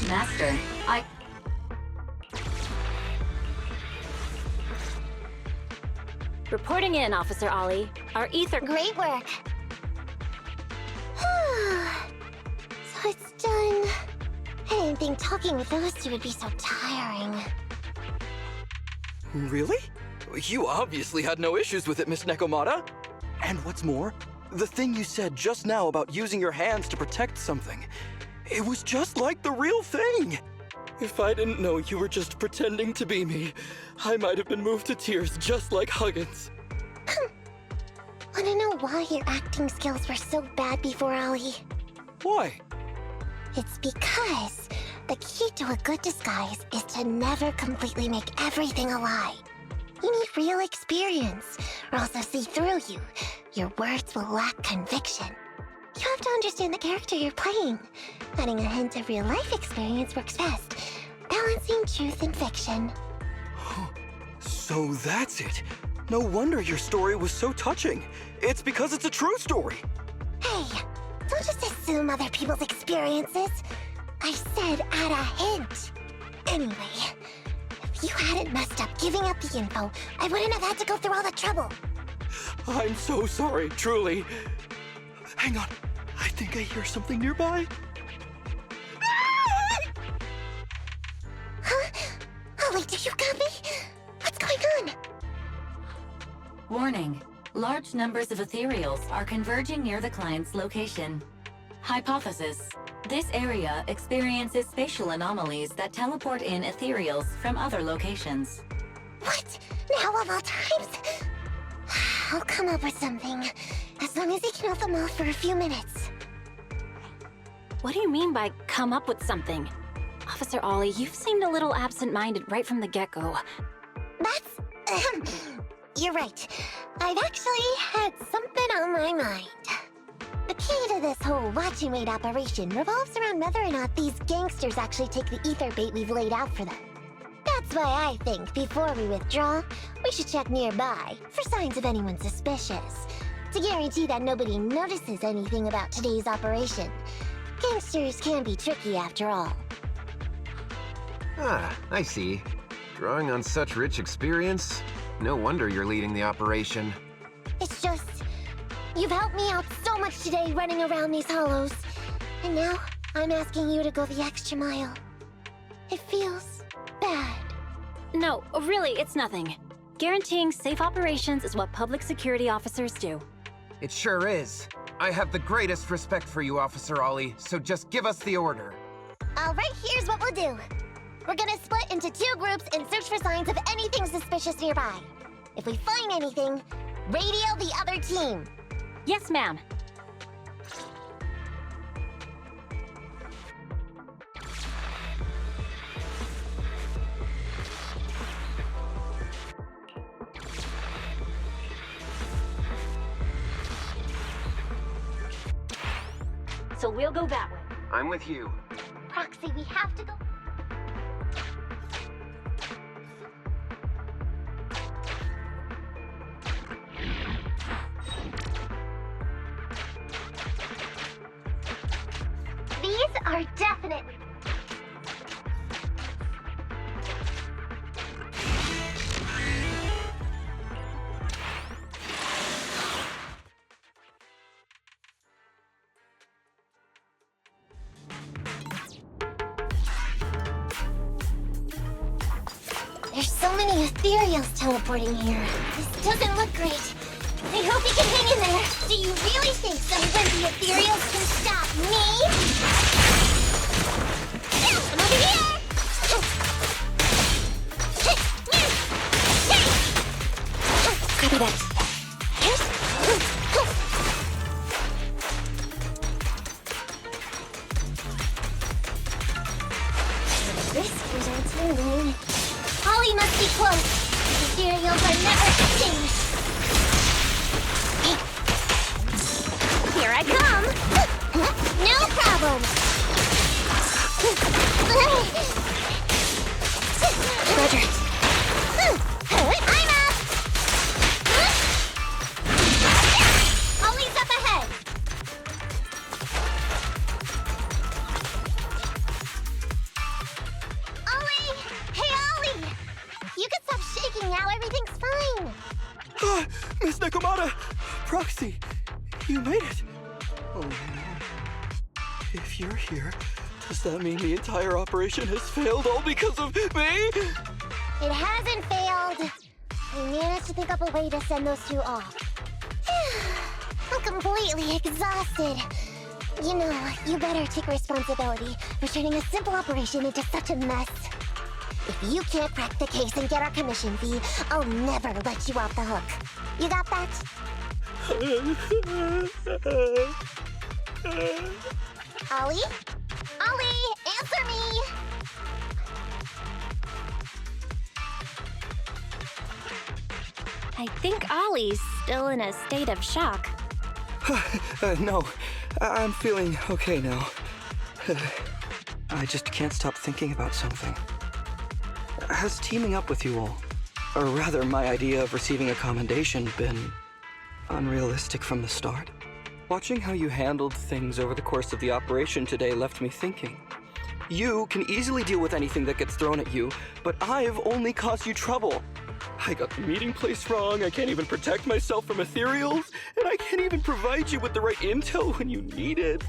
Master, Reporting in, Officer Ollie. Our ether— Great work. So it's done. I didn't think talking with those two would be so tiring. Really? You obviously had no issues with it, Miss Nekomata. And what's more, the thing you said just now about using your hands to protect something, it was just like the real thing. If I didn't know you were just pretending to be me, I might have been moved to tears just like Huggins. Wanna know why your acting skills were so bad before, Ollie? Why? It's because the key to a good disguise is to never completely make everything a lie. You need real experience, or else they'll see through you. Your words will lack conviction. You have to understand the character you're playing. Adding a hint of real-life experience works best, balancing truth and fiction. So that's it. No wonder your story was so touching. It's because it's a true story. Hey, don't just assume other people's experiences. I said add a hint. Anyway, if you hadn't messed up giving up the info, I wouldn't have had to go through all the trouble. I'm so sorry, truly. Hang on. I think I hear something nearby. Huh? Ollie, did you copy? What's going on? Warning. Large numbers of ethereals are converging near the client's location. Hypothesis. This area experiences spatial anomalies that teleport in ethereals from other locations. What? Now of all times? I'll come up with something. As long as he can hold them off for a few minutes. What do you mean by come up with something? Officer Ollie, you've seemed a little absent-minded right from the get-go. That's... You're right. I've actually had something on my mind. The key to this whole watch you made operation revolves around whether or not these gangsters actually take the ether bait we've laid out for them. That's why I think before we withdraw, we should check nearby for signs of anyone suspicious, to guarantee that nobody notices anything about today's operation. Gangsters can be tricky after all. Ah, I see. Drawing on such rich experience, no wonder you're leading the operation. It's just, you've helped me out so much today running around these hollows. And now, I'm asking you to go the extra mile. It feels bad. No, really, it's nothing. Guaranteeing safe operations is what public security officers do. It sure is. I have the greatest respect for you, Officer Ollie, so just give us the order. Alright, here's what we'll do. We're gonna split into 2 groups and search for signs of anything suspicious nearby. If we find anything, radio the other team. Yes, ma'am. So we'll go that way. I'm with you. Proxy, we have to go. These are definitely... There's so many ethereals teleporting here. This doesn't look great. I hope you can hang in there. Do you really think some wimpy ethereals can stop me? I'm over here! Copy that. Whiskers are tingling. Holly must be close. The ethereals are never extinguished. Here I come! No problem! Roger. I'm up! Ollie's up ahead! Ollie! Hey, Ollie! You can stop shaking now, everything's fine! Ah, Miss Nekomata! Proxy, you made it! Oh no. If you're here, does that mean the entire operation has failed all because of me? It hasn't failed. I managed to think up a way to send those 2 off. I'm completely exhausted. You know, you better take responsibility for turning a simple operation into such a mess. If you can't crack the case and get our commission fee, I'll never let you off the hook. You got that? Ollie? Ollie, answer me! I think Ollie's still in a state of shock. No, I'm feeling okay now. I just can't stop thinking about something. Has teaming up with you all, or rather my idea of receiving a commendation, been unrealistic from the start? Watching how you handled things over the course of the operation today left me thinking. You can easily deal with anything that gets thrown at you, but I've only caused you trouble. I got the meeting place wrong, I can't even protect myself from ethereals, and I can't even provide you with the right intel when you need it.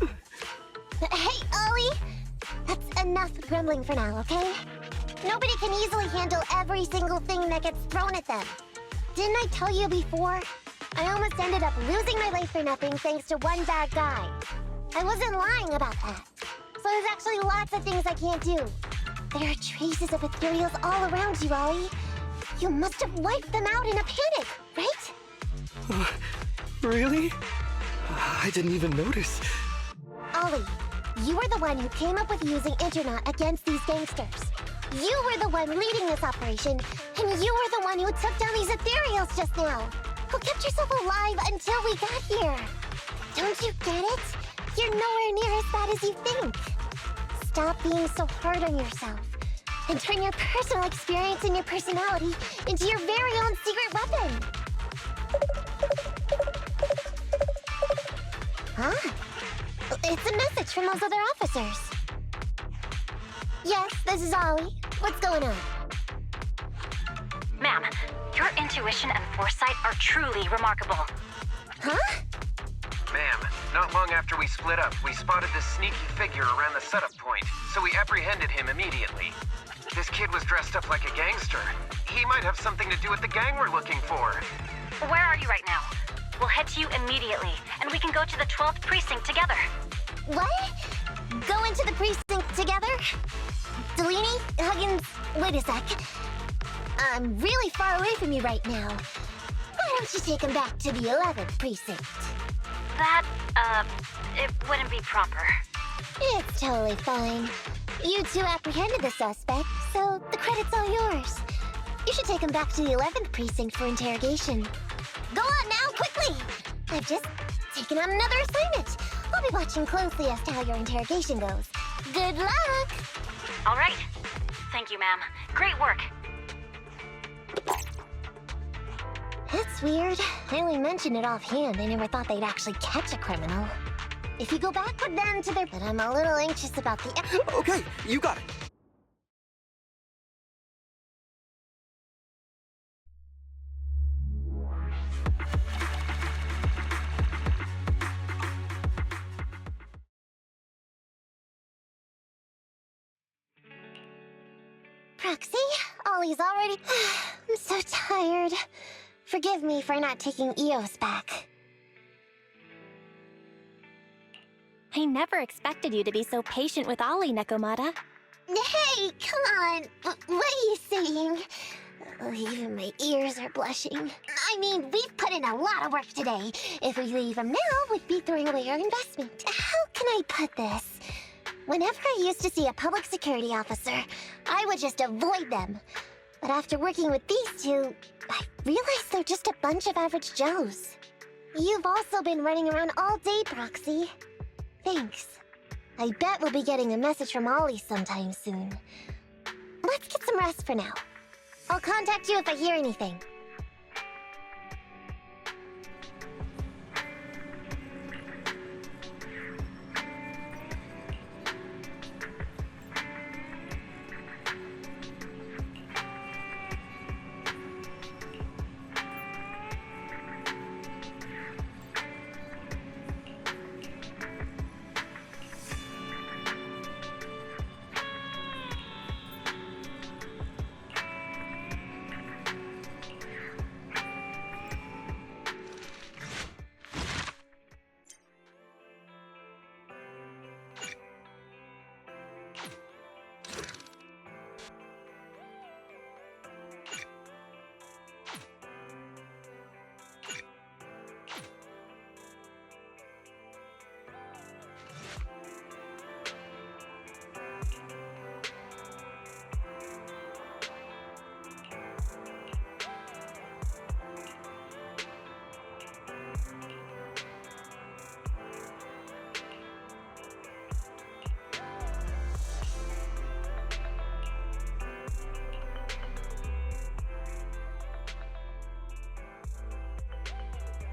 Hey, Ollie! That's enough grumbling for now, okay? Nobody can easily handle every single thing that gets thrown at them. Didn't I tell you before? I almost ended up losing my life for nothing thanks to one bad guy. I wasn't lying about that. So there's actually lots of things I can't do. There are traces of ethereals all around you, Ollie. You must have wiped them out in a panic, right? Really? I didn't even notice. Ollie, you were the one who came up with using Internet against these gangsters. You were the one leading this operation, and you were the one who took down these ethereals just now. Who kept yourself alive until we got here. Don't you get it? You're nowhere near as bad as you think. Stop being so hard on yourself, and turn your personal experience and your personality into your very own secret weapon. Huh? It's a message from those other officers. Yes, this is Ollie. What's going on? Ma'am, your intuition and foresight are truly remarkable. Huh? Ma'am, not long after we split up, we spotted this sneaky figure around the setup point, so we apprehended him immediately. This kid was dressed up like a gangster. He might have something to do with the gang we're looking for. Where are you right now? We'll head to you immediately, and we can go to the 12th precinct together. What? Go into the precinct together? Delaney? Huggins? Wait a sec. I'm really far away from you right now. Why don't you take him back to the 11th precinct? That, it wouldn't be proper. It's totally fine. You two apprehended the suspect, so the credit's all yours. You should take him back to the 11th precinct for interrogation. Go on now, quickly! I've just taken on another assignment. I'll be watching closely as to how your interrogation goes. Good luck! All right. Thank you, ma'am. Great work. That's weird. I only mentioned it offhand. I never thought they'd actually catch a criminal. If you go back with them to their... But I'm a little anxious about the... Okay, you got it. Proxy? Ollie's already... I'm so tired. Forgive me for not taking EOS back. I never expected you to be so patient with Ollie, Nekomata. Hey, come on. What are you saying? Oh, even my ears are blushing. I mean, we've put in a lot of work today. If we leave them now, we'd be throwing away our investment. How can I put this? Whenever I used to see a public security officer, I would just avoid them. But after working with these two, I realized they're just a bunch of average Joes. You've also been running around all day, Proxy. Thanks. I bet we'll be getting a message from Ollie sometime soon. Let's get some rest for now. I'll contact you if I hear anything.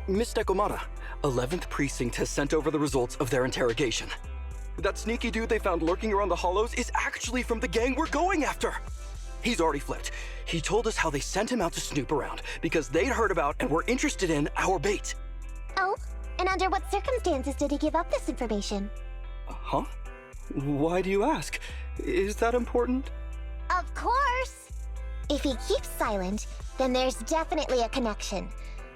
Miss Nekomata, 11th Precinct has sent over the results of their interrogation. That sneaky dude they found lurking around the hollows is actually from the gang we're going after. He's already flipped. He told us how they sent him out to snoop around because they'd heard about and were interested in our bait. Oh, and under what circumstances did he give up this information? Huh? Why do you ask? Is that important? Of course! If he keeps silent, then there's definitely a connection.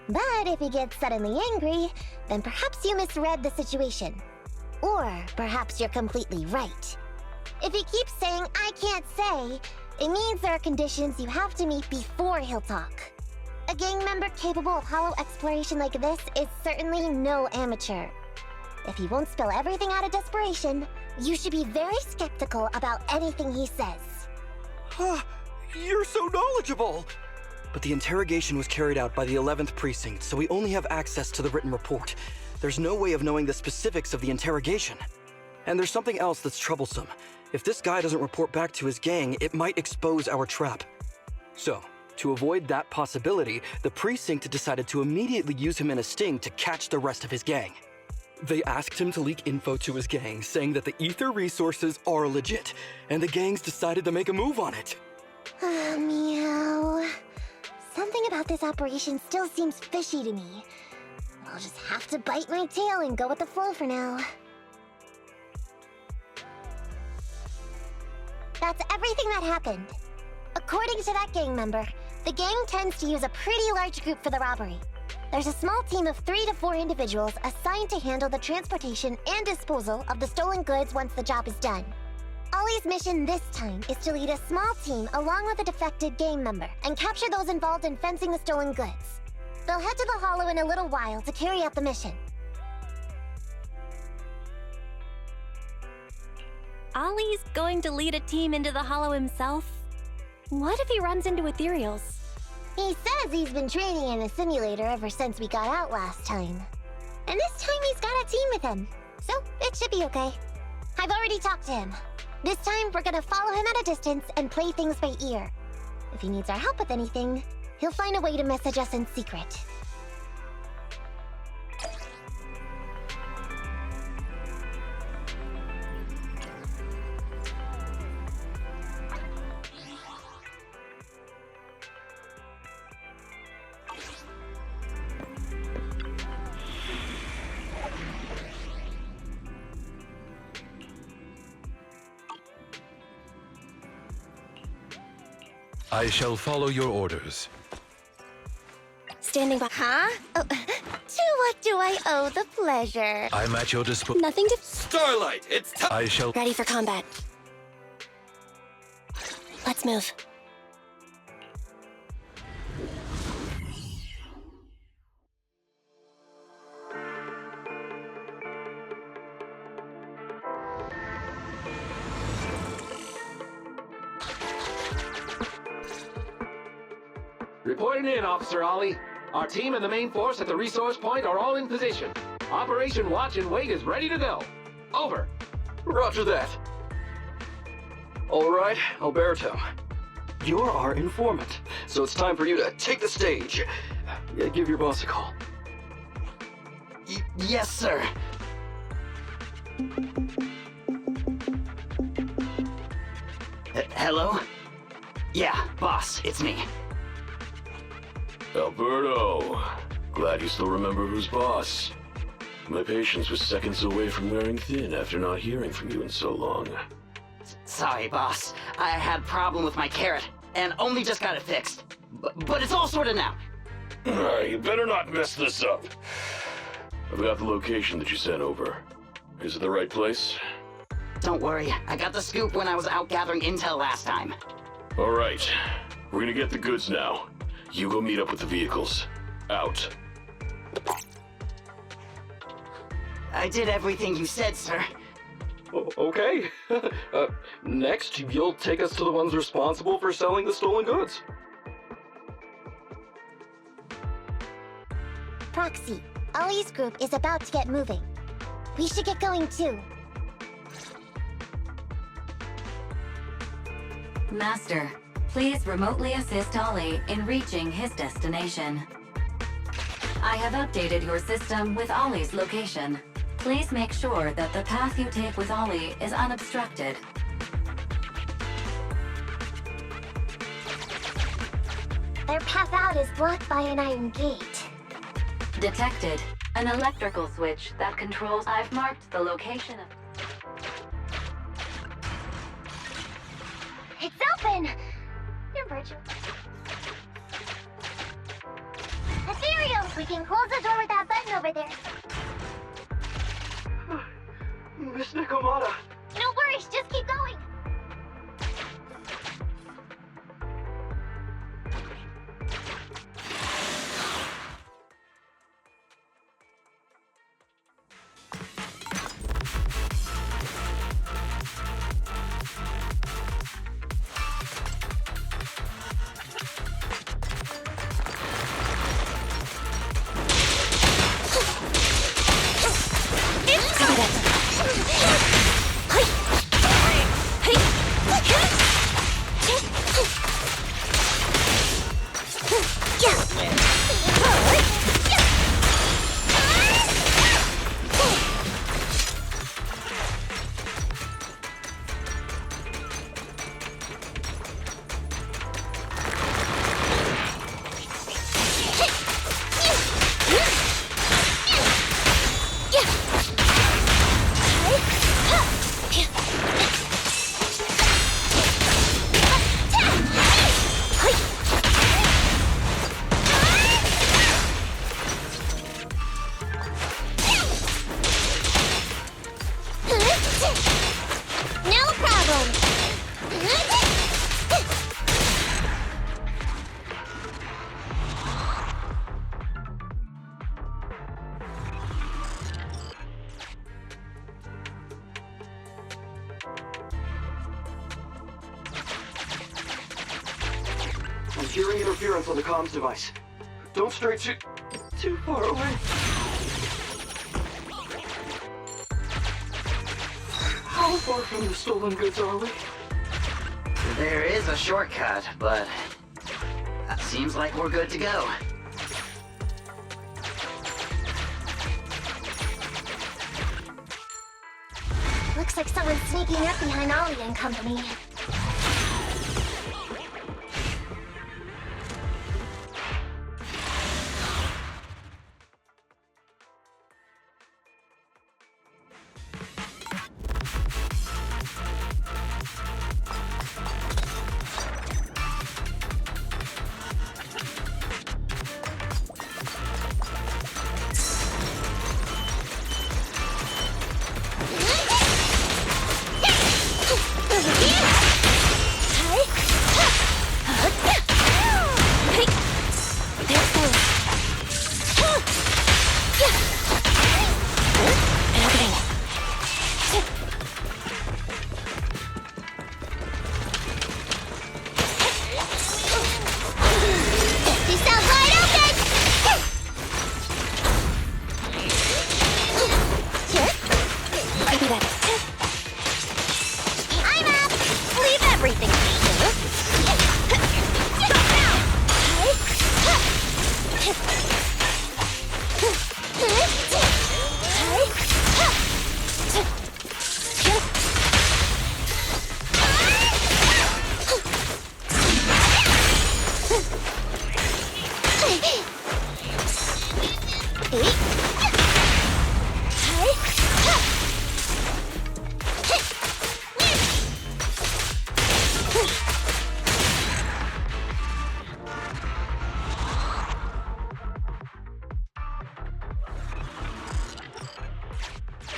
But if he gets suddenly angry, then perhaps you misread the situation. Or perhaps you're completely right. If he keeps saying, "I can't say," it means there are conditions you have to meet before he'll talk. A gang member capable of hollow exploration like this is certainly no amateur. If he won't spill everything out of desperation, you should be very skeptical about anything he says. You're so knowledgeable! But the interrogation was carried out by the 11th Precinct, so we only have access to the written report. There's no way of knowing the specifics of the interrogation. And there's something else that's troublesome. If this guy doesn't report back to his gang, it might expose our trap. So, to avoid that possibility, the Precinct decided to immediately use him in a sting to catch the rest of his gang. They asked him to leak info to his gang, saying that the ether resources are legit, and the gangs decided to make a move on it. Meow. Something about this operation still seems fishy to me. I'll just have to bite my tail and go with the flow for now. That's everything that happened. According to that gang member, the gang tends to use a pretty large group for the robbery. There's a small team of 3 to 4 individuals assigned to handle the transportation and disposal of the stolen goods once the job is done. Ollie's mission this time is to lead a small team along with a defected gang member and capture those involved in fencing the stolen goods. They'll head to the Hollow in a little while to carry out the mission. Ollie's going to lead a team into the Hollow himself? What if he runs into ethereals? He says he's been training in a simulator ever since we got out last time. And this time he's got a team with him, so it should be okay. I've already talked to him. This time we're gonna follow him at a distance and play things by ear. If he needs our help with anything, he'll find a way to message us in secret. I shall follow your orders. Standing by. Huh? Oh, to what do I owe the pleasure? I'm at your disposal. Nothing to. Starlight, it's time. I shall. Ready for combat. Let's move. Reporting in, Officer Ollie. Our team and the main force at the resource point are all in position. Operation Watch and Wait is ready to go. Over. Roger that. All right, Alberto. You're our informant, so it's time for you to take the stage. Give your boss a call. Yes, sir. Hello? Yeah, boss, it's me. Alberto, glad you still remember who's boss. My patience was seconds away from wearing thin after not hearing from you in so long. Sorry, boss. I had a problem with my carrot, and only just got it fixed. But it's all sorted now. You better not mess this up. I've got the location that you sent over. Is it the right place? Don't worry, I got the scoop when I was out gathering intel last time. All right, we're gonna get the goods now. You go meet up with the vehicles. Out. I did everything you said, sir. Okay. Next, you'll take us to the ones responsible for selling the stolen goods. Proxy, Ollie's group is about to get moving. We should get going too. Master, please remotely assist Ollie in reaching his destination. I have updated your system with Ollie's location. Please make sure that the path you take with Ollie is unobstructed. Their path out is blocked by an iron gate. Detected. An electrical switch that controls... I've marked the location of... It's open! You're virtual. Ethereal! We can close the door with that button over there. Miss Nekomata! No worries, just keep going. I'm hearing interference on the comms device. Don't stray too far away. How far from the stolen goods are we? There is a shortcut, but seems like we're good to go. Looks like someone's sneaking up behind Ollie and company.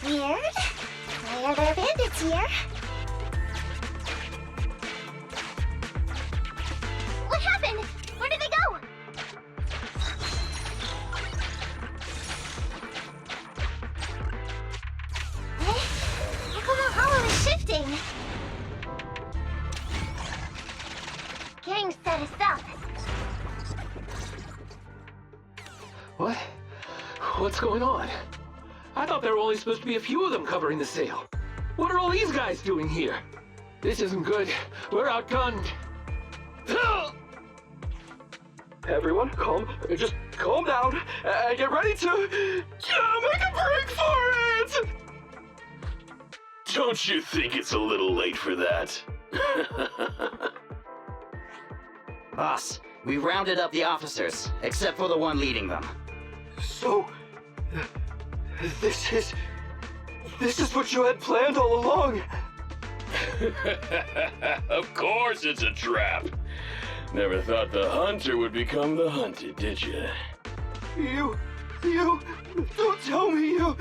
Weird. Why are there bandits here? What happened? Where did they go? How come the hollow is shifting? Gang set us up. What? What's going on? I thought there were only supposed to be a few of them covering the sail. What are all these guys doing here? This isn't good. We're outgunned. Everyone, just calm down and get ready to make a break for it! Don't you think it's a little late for that? Boss, we rounded up the officers, except for the one leading them. So, this is what you had planned all along? Of course it's a trap. Never thought the hunter would become the hunted, did you? You, don't tell me you...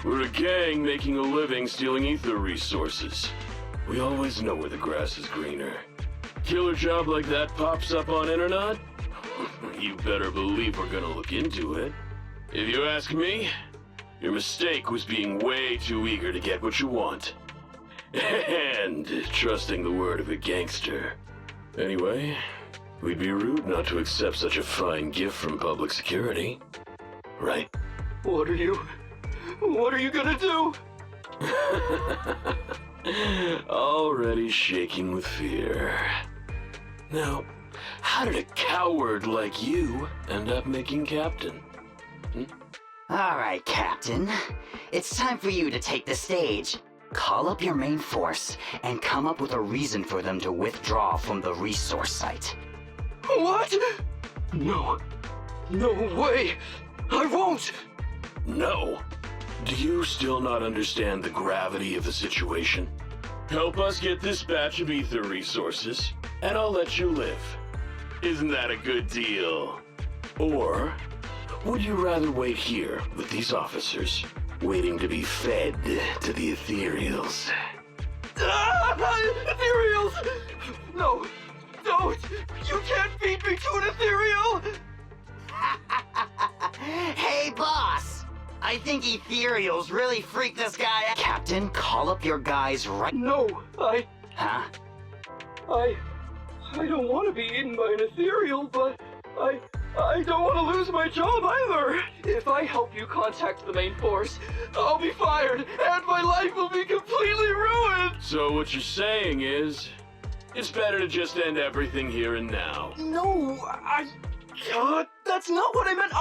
We're a gang making a living stealing ether resources. We always know where the grass is greener. Killer job like that pops up on internet? You better believe we're gonna look into it. If you ask me, your mistake was being way too eager to get what you want. And trusting the word of a gangster. Anyway, we'd be rude not to accept such a fine gift from public security. Right? What are you gonna do? Already shaking with fear. Now, how did a coward like you end up making captain? Alright, Captain. It's time for you to take the stage. Call up your main force and come up with a reason for them to withdraw from the resource site. What? No way! I won't! No? Do you still not understand the gravity of the situation? Help us get this batch of ether resources, and I'll let you live. Isn't that a good deal? Or would you rather wait here with these officers, waiting to be fed to the ethereals? Ethereals! No, don't! You can't feed me to an ethereal! Hey, boss! I think ethereals really freaked this guy out. Captain, call up your guys right... No, Huh? I don't want to be eaten by an ethereal, but I don't want to lose my job either. If I help you contact the main force, I'll be fired, and my life will be completely ruined! So what you're saying is, it's better to just end everything here and now. No, that's not what I meant.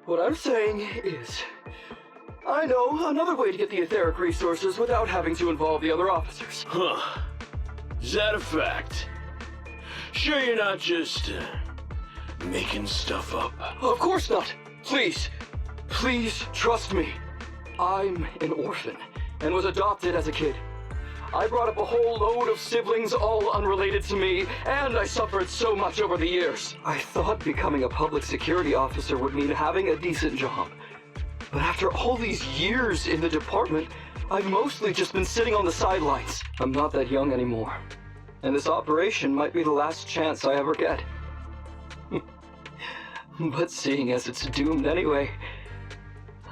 What I'm saying is, I know another way to get the etheric resources without having to involve the other officers. Huh. Is that a fact? Sure you're not just, making stuff up? Of course not. Please trust me. I'm an orphan and was adopted as a kid. I brought up a whole load of siblings, all unrelated to me, and I suffered so much over the years. I thought becoming a public security officer would mean having a decent job. But after all these years in the department, I've mostly just been sitting on the sidelines. I'm not that young anymore. And this operation might be the last chance I ever get. But seeing as it's doomed anyway,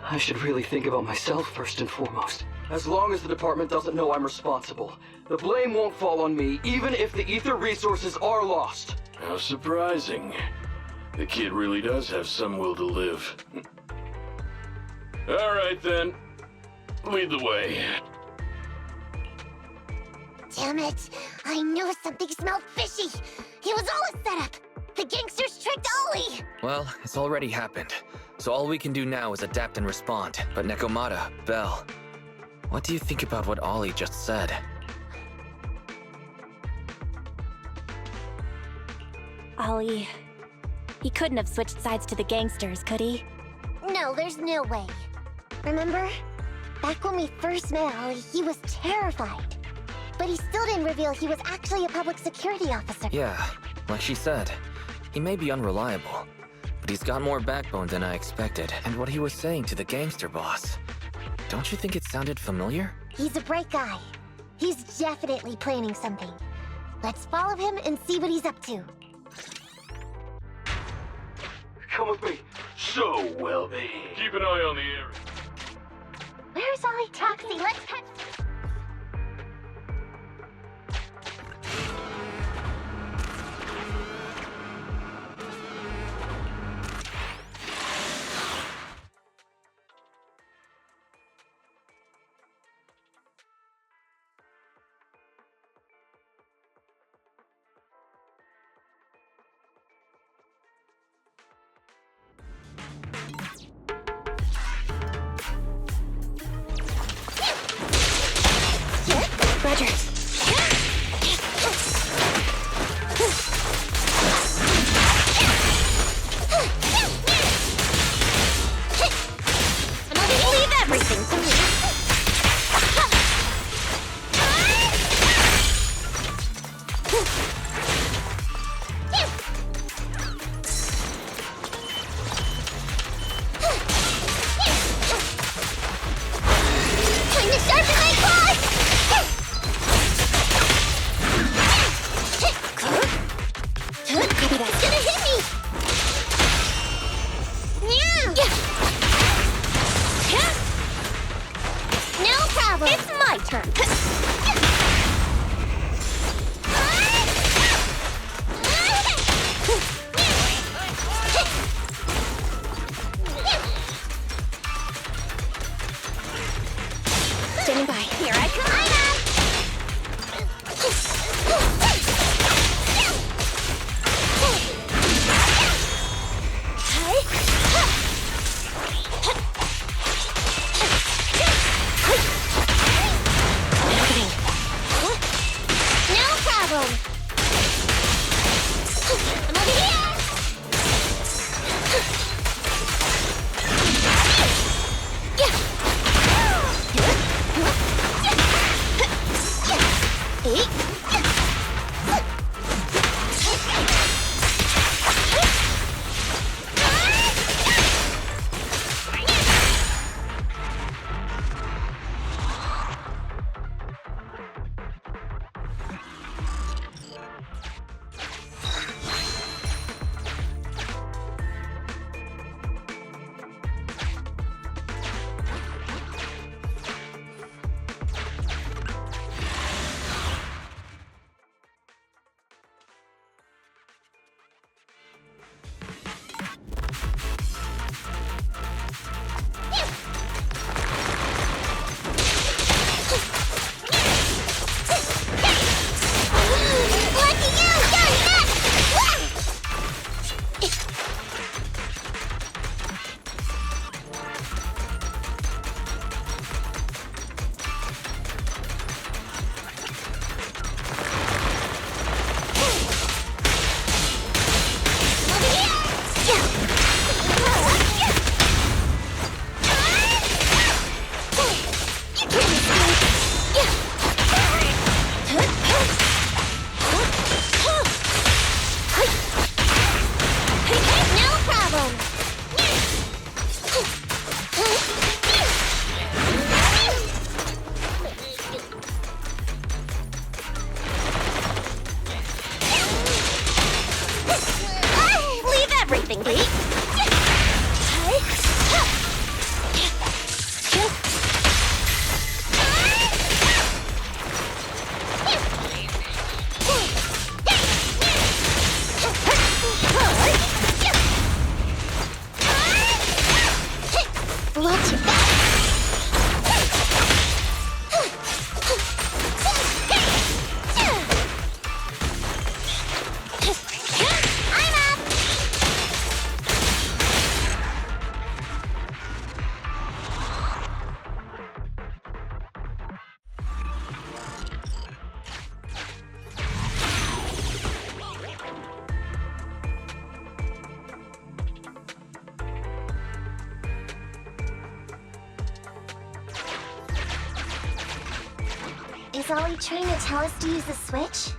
I should really think about myself first and foremost. As long as the department doesn't know I'm responsible, the blame won't fall on me, even if the ether resources are lost. How surprising. The kid really does have some will to live. All right then. Lead the way. Damn it! I knew something smelled fishy! It was all a setup! The gangsters tricked Ollie! Well, it's already happened. So all we can do now is adapt and respond. But Nekomata, Belle, what do you think about what Ollie just said? Ollie... He couldn't have switched sides to the gangsters, could he? No, there's no way. Remember? Back when we first met Ollie, he was terrified. But he still didn't reveal he was actually a public security officer. Yeah, like she said, he may be unreliable, but he's got more backbone than I expected. And what he was saying to the gangster boss, don't you think it sounded familiar? He's a bright guy. He's definitely planning something. Let's follow him and see what he's up to. Come with me. So well behaved. Keep an eye on the area. Where's Ollie? Taxi, let's head. everything to me. Time to sharpen my claws! Maybe that's gonna hit me! No problem! It's my turn. Standing by. Here I come! No problem! I'm over here! Is Ollie trying to tell us to use the switch?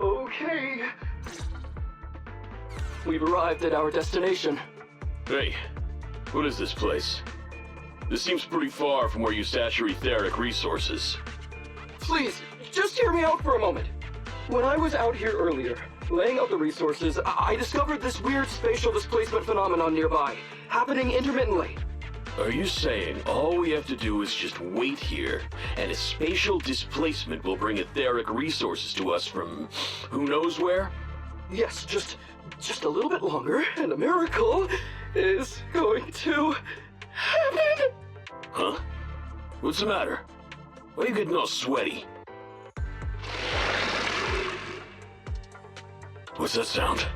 Okay. We've arrived at our destination. Hey, what is this place? This seems pretty far from where you stash your etheric resources. Please, just hear me out for a moment. When I was out here earlier, laying out the resources, I discovered this weird spatial displacement phenomenon nearby, happening intermittently. Are you saying all we have to do is just wait here, and a spatial displacement will bring etheric resources to us from who knows where? Yes, just a little bit longer, and a miracle is going to happen. Huh? What's the matter? Why are you getting all sweaty? What's that sound?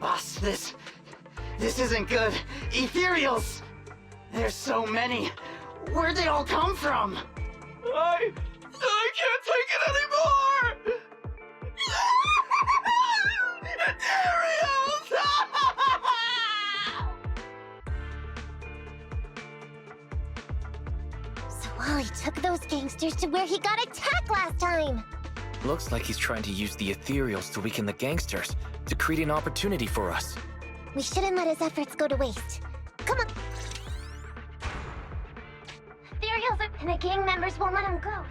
Boss, this isn't good. Ethereals! There's so many. Where'd they all come from? gangsters to where he got attacked last time. Looks like he's trying to use the ethereals to weaken the gangsters, to create an opportunity for us. We shouldn't let his efforts go to waste. Come on. Ethereals are... and the gang members won't let him go.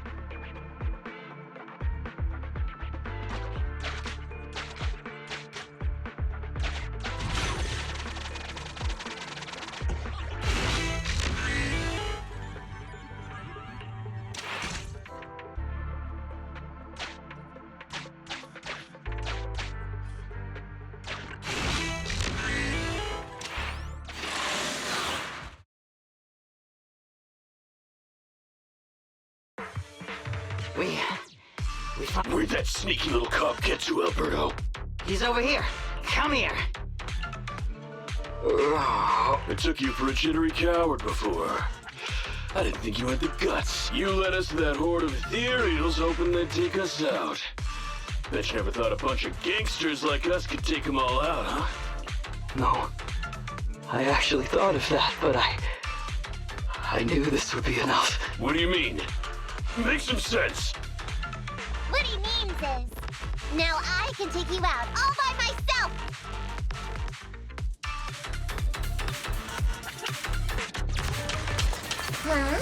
Where'd that sneaky little cop get to, Alberto? He's over here. Come here. I took you for a jittery coward before. I didn't think you had the guts. You led us to that horde of ethereals hoping they'd take us out. Bet you never thought a bunch of gangsters like us could take them all out, huh? No. I actually thought of that, but I knew this would be enough. What do you mean? Make some sense. What he means is, now I can take you out all by myself! Huh?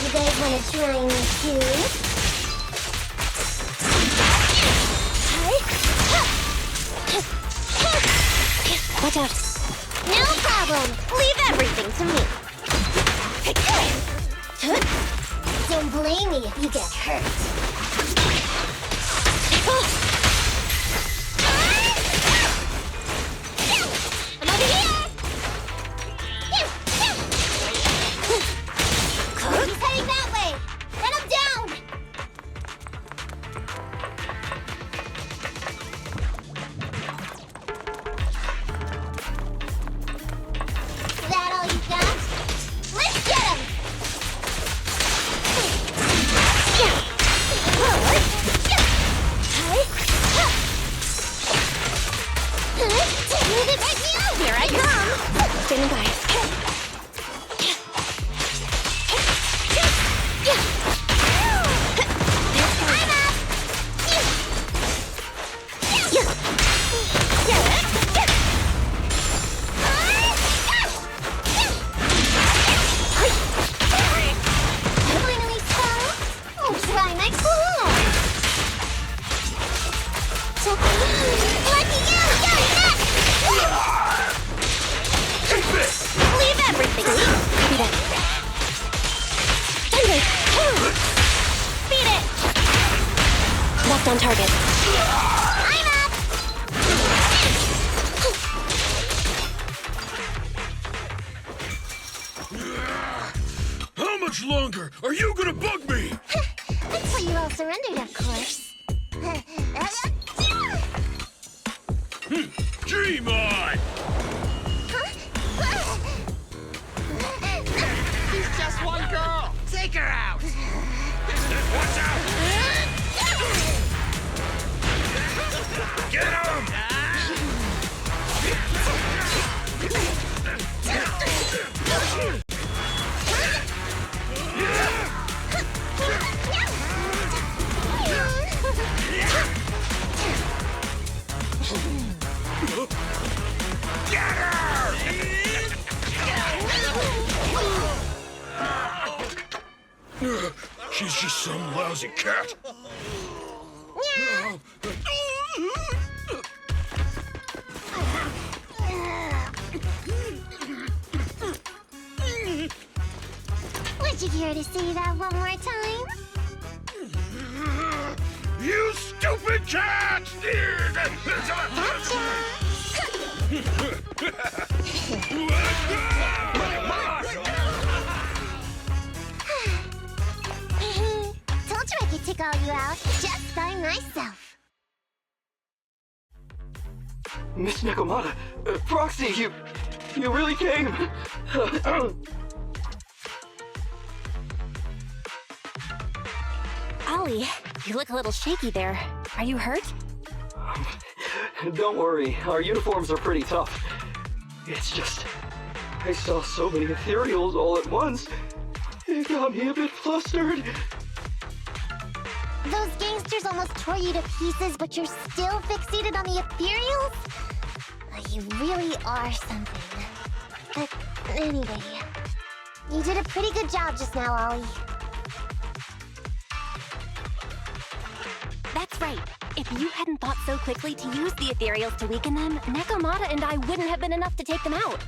You guys wanna try me too? Watch out. No problem! Leave everything to me! Don't blame me if you get hurt. I'm over here! He's heading that way! Let him down! Is that all you got? Let's get him! Here I come! Standing by. Finally stopped? Oh, try my cool! Let me out! Leave everything! Copy that. Thunder! Beat it! Locked on target. I'm up! How much longer are you gonna bug me? Until you all surrendered, of course. Dream on! He's just one girl! Take her out! Watch out! Get him! Get her! She's just some lousy cat. Would you care to say that one more time? You stupid cat! Told you I could take all you out just by myself. Miss Nekomata, Proxy, you really came. Ollie, you look a little shaky there. Are you hurt? Don't worry, our uniforms are pretty tough. It's just, I saw so many ethereals all at once. It got me a bit flustered. Those gangsters almost tore you to pieces, but you're still fixated on the ethereals? You really are something. But anyway, you did a pretty good job just now, Ollie. That's right. If you hadn't thought so quickly to use the ethereals to weaken them, Nekomata and I wouldn't have been enough to take them out.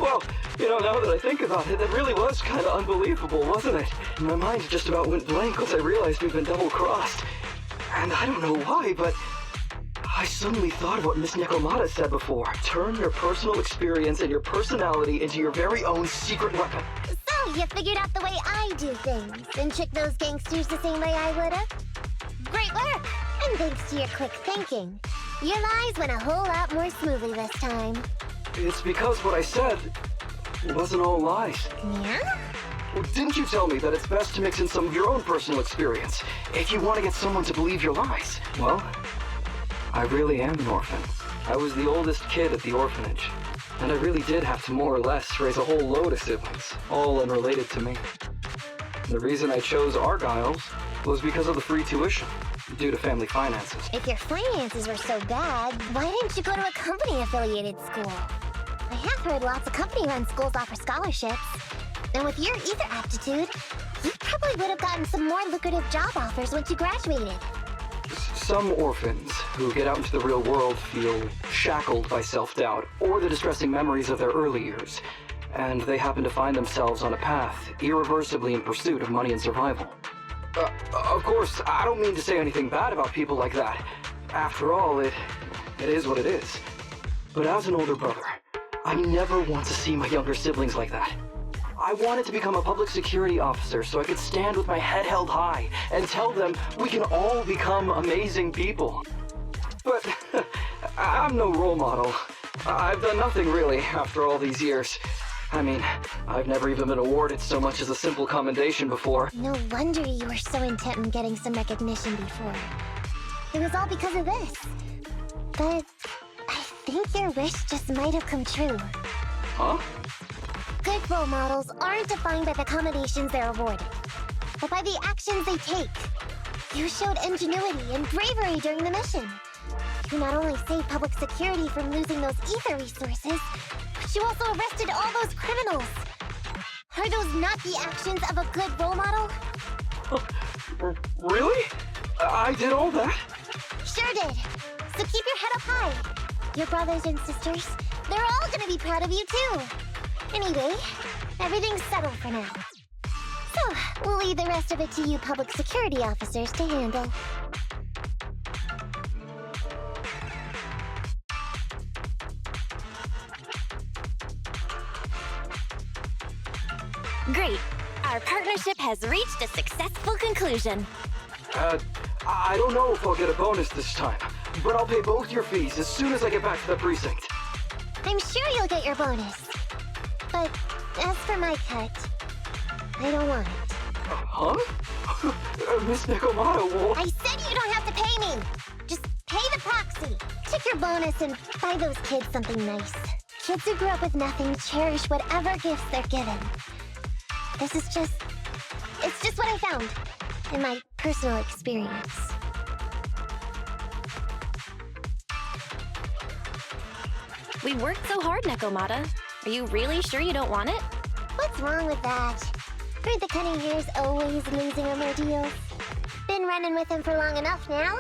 Well, now that I think about it, that really was kind of unbelievable, wasn't it? My mind just about went blank once I realized we'd been double-crossed. And I don't know why, but I suddenly thought of what Miss Nekomata said before. Turn your personal experience and your personality into your very own secret weapon. So, you figured out the way I do things, and tricked those gangsters the same way I would've? Great work! And thanks to your quick thinking, your lies went a whole lot more smoothly this time. It's because what I said wasn't all lies. Yeah? Well, didn't you tell me that it's best to mix in some of your own personal experience if you want to get someone to believe your lies? Well, I really am an orphan. I was the oldest kid at the orphanage, and I really did have to more or less raise a whole load of siblings, all unrelated to me. The reason I chose Argyle's was because of the free tuition, due to family finances. If your finances were so bad, why didn't you go to a company-affiliated school? I have heard lots of company-run schools offer scholarships. And with your ether aptitude, you probably would have gotten some more lucrative job offers once you graduated. Some orphans who get out into the real world feel shackled by self-doubt or the distressing memories of their early years, and they happen to find themselves on a path irreversibly in pursuit of money and survival. Of course, I don't mean to say anything bad about people like that. After all, it is what it is. But as an older brother, I never want to see my younger siblings like that. I wanted to become a public security officer so I could stand with my head held high and tell them we can all become amazing people. But I'm no role model. I've done nothing really after all these years. I mean, I've never even been awarded so much as a simple commendation before. No wonder you were so intent on getting some recognition before. It was all because of this. But I think your wish just might have come true. Huh? Good role models aren't defined by the accommodations they're awarded, but by the actions they take. You showed ingenuity and bravery during the mission. You not only saved public security from losing those ether resources, but you also arrested all those criminals. Are those not the actions of a good role model? Really? I did all that? Sure did. So keep your head up high. Your brothers and sisters, they're all gonna be proud of you too. Anyway, everything's settled for now. So, we'll leave the rest of it to you public security officers to handle. Great. Our partnership has reached a successful conclusion. I don't know if I'll get a bonus this time, but I'll pay both your fees as soon as I get back to the precinct. I'm sure you'll get your bonus. But as for my cut, I don't want it. Huh? Miss Nekomata, what? I said you don't have to pay me! Just pay the proxy. Take your bonus and buy those kids something nice. Kids who grew up with nothing cherish whatever gifts they're given. It's just what I found in my personal experience. We worked so hard, Nekomata. Are you really sure you don't want it? What's wrong with that? Heard the cunning hare's always losing on their deals. Been running with him for long enough now.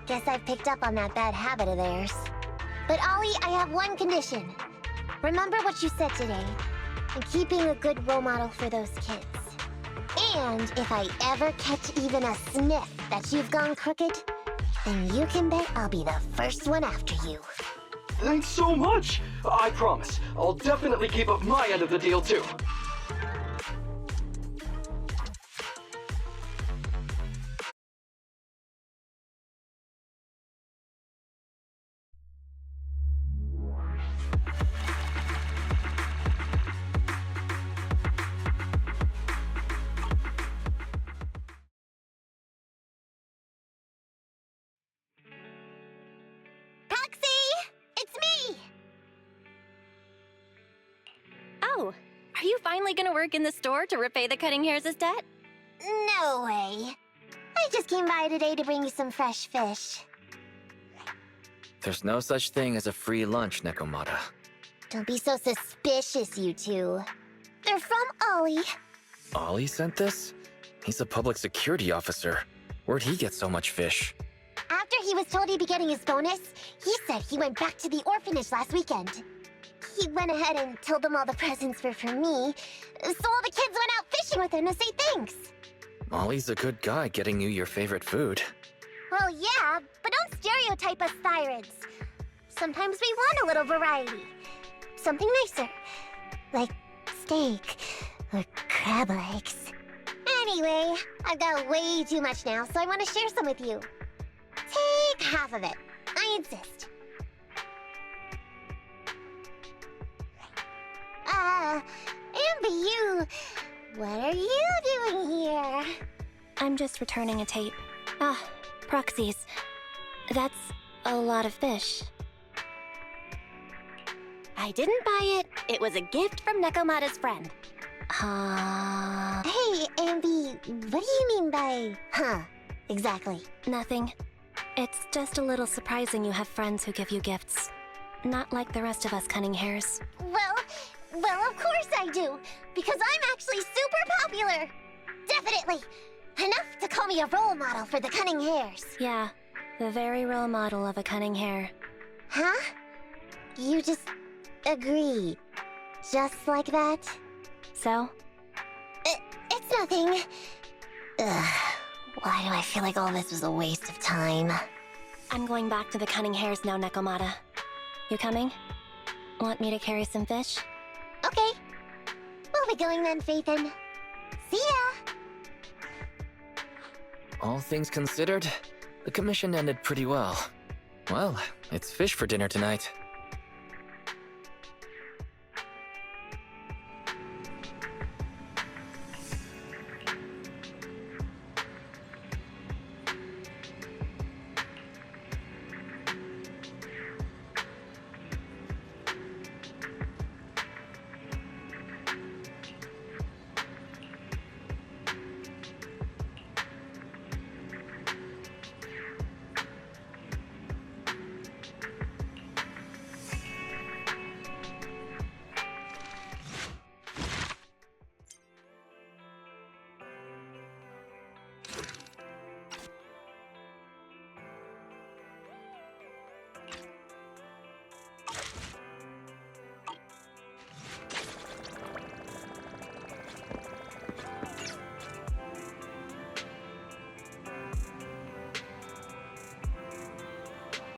Guess I've picked up on that bad habit of theirs. But Ollie, I have one condition. Remember what you said today, and keep being a good role model for those kids. And if I ever catch even a sniff that you've gone crooked, then you can bet I'll be the first one after you. Thanks so much! I promise, I'll definitely keep up my end of the deal too. Are you finally gonna work in the store to repay the Cutting Hairs' debt? No way. I just came by today to bring you some fresh fish. There's no such thing as a free lunch, Nekomata. Don't be so suspicious, you two. They're from Ollie. Ollie sent this? He's a public security officer. Where'd he get so much fish? After he was told he'd be getting his bonus, he said he went back to the orphanage last weekend. He went ahead and told them all the presents were for me, so all the kids went out fishing with him to say thanks. Ollie's a good guy getting you your favorite food. Well, yeah, but don't stereotype us sirens. Sometimes we want a little variety. Something nicer. Like steak or crab legs. Anyway, I've got way too much now, so I want to share some with you. Take half of it. I insist. Amber, what are you doing here? I'm just returning a tape. Ah, proxies. That's a lot of fish. I didn't buy it. It was a gift from Nekomata's friend. Hey, Amby, what do you mean by, exactly? Nothing. It's just a little surprising you have friends who give you gifts. Not like the rest of us Cunning Hairs. Well, of course I do, because I'm actually super popular. Definitely. Enough to call me a role model for the Cunning Hairs. Yeah, the very role model of a Cunning Hair. Huh? You just agreed. Just like that? So? It's nothing. Ugh, why do I feel like all this was a waste of time? I'm going back to the Cunning Hairs now, Nekomata. You coming? Want me to carry some fish? Okay. We'll be going then, Phaethon. See ya! All things considered, the commission ended pretty well. Well, it's fish for dinner tonight.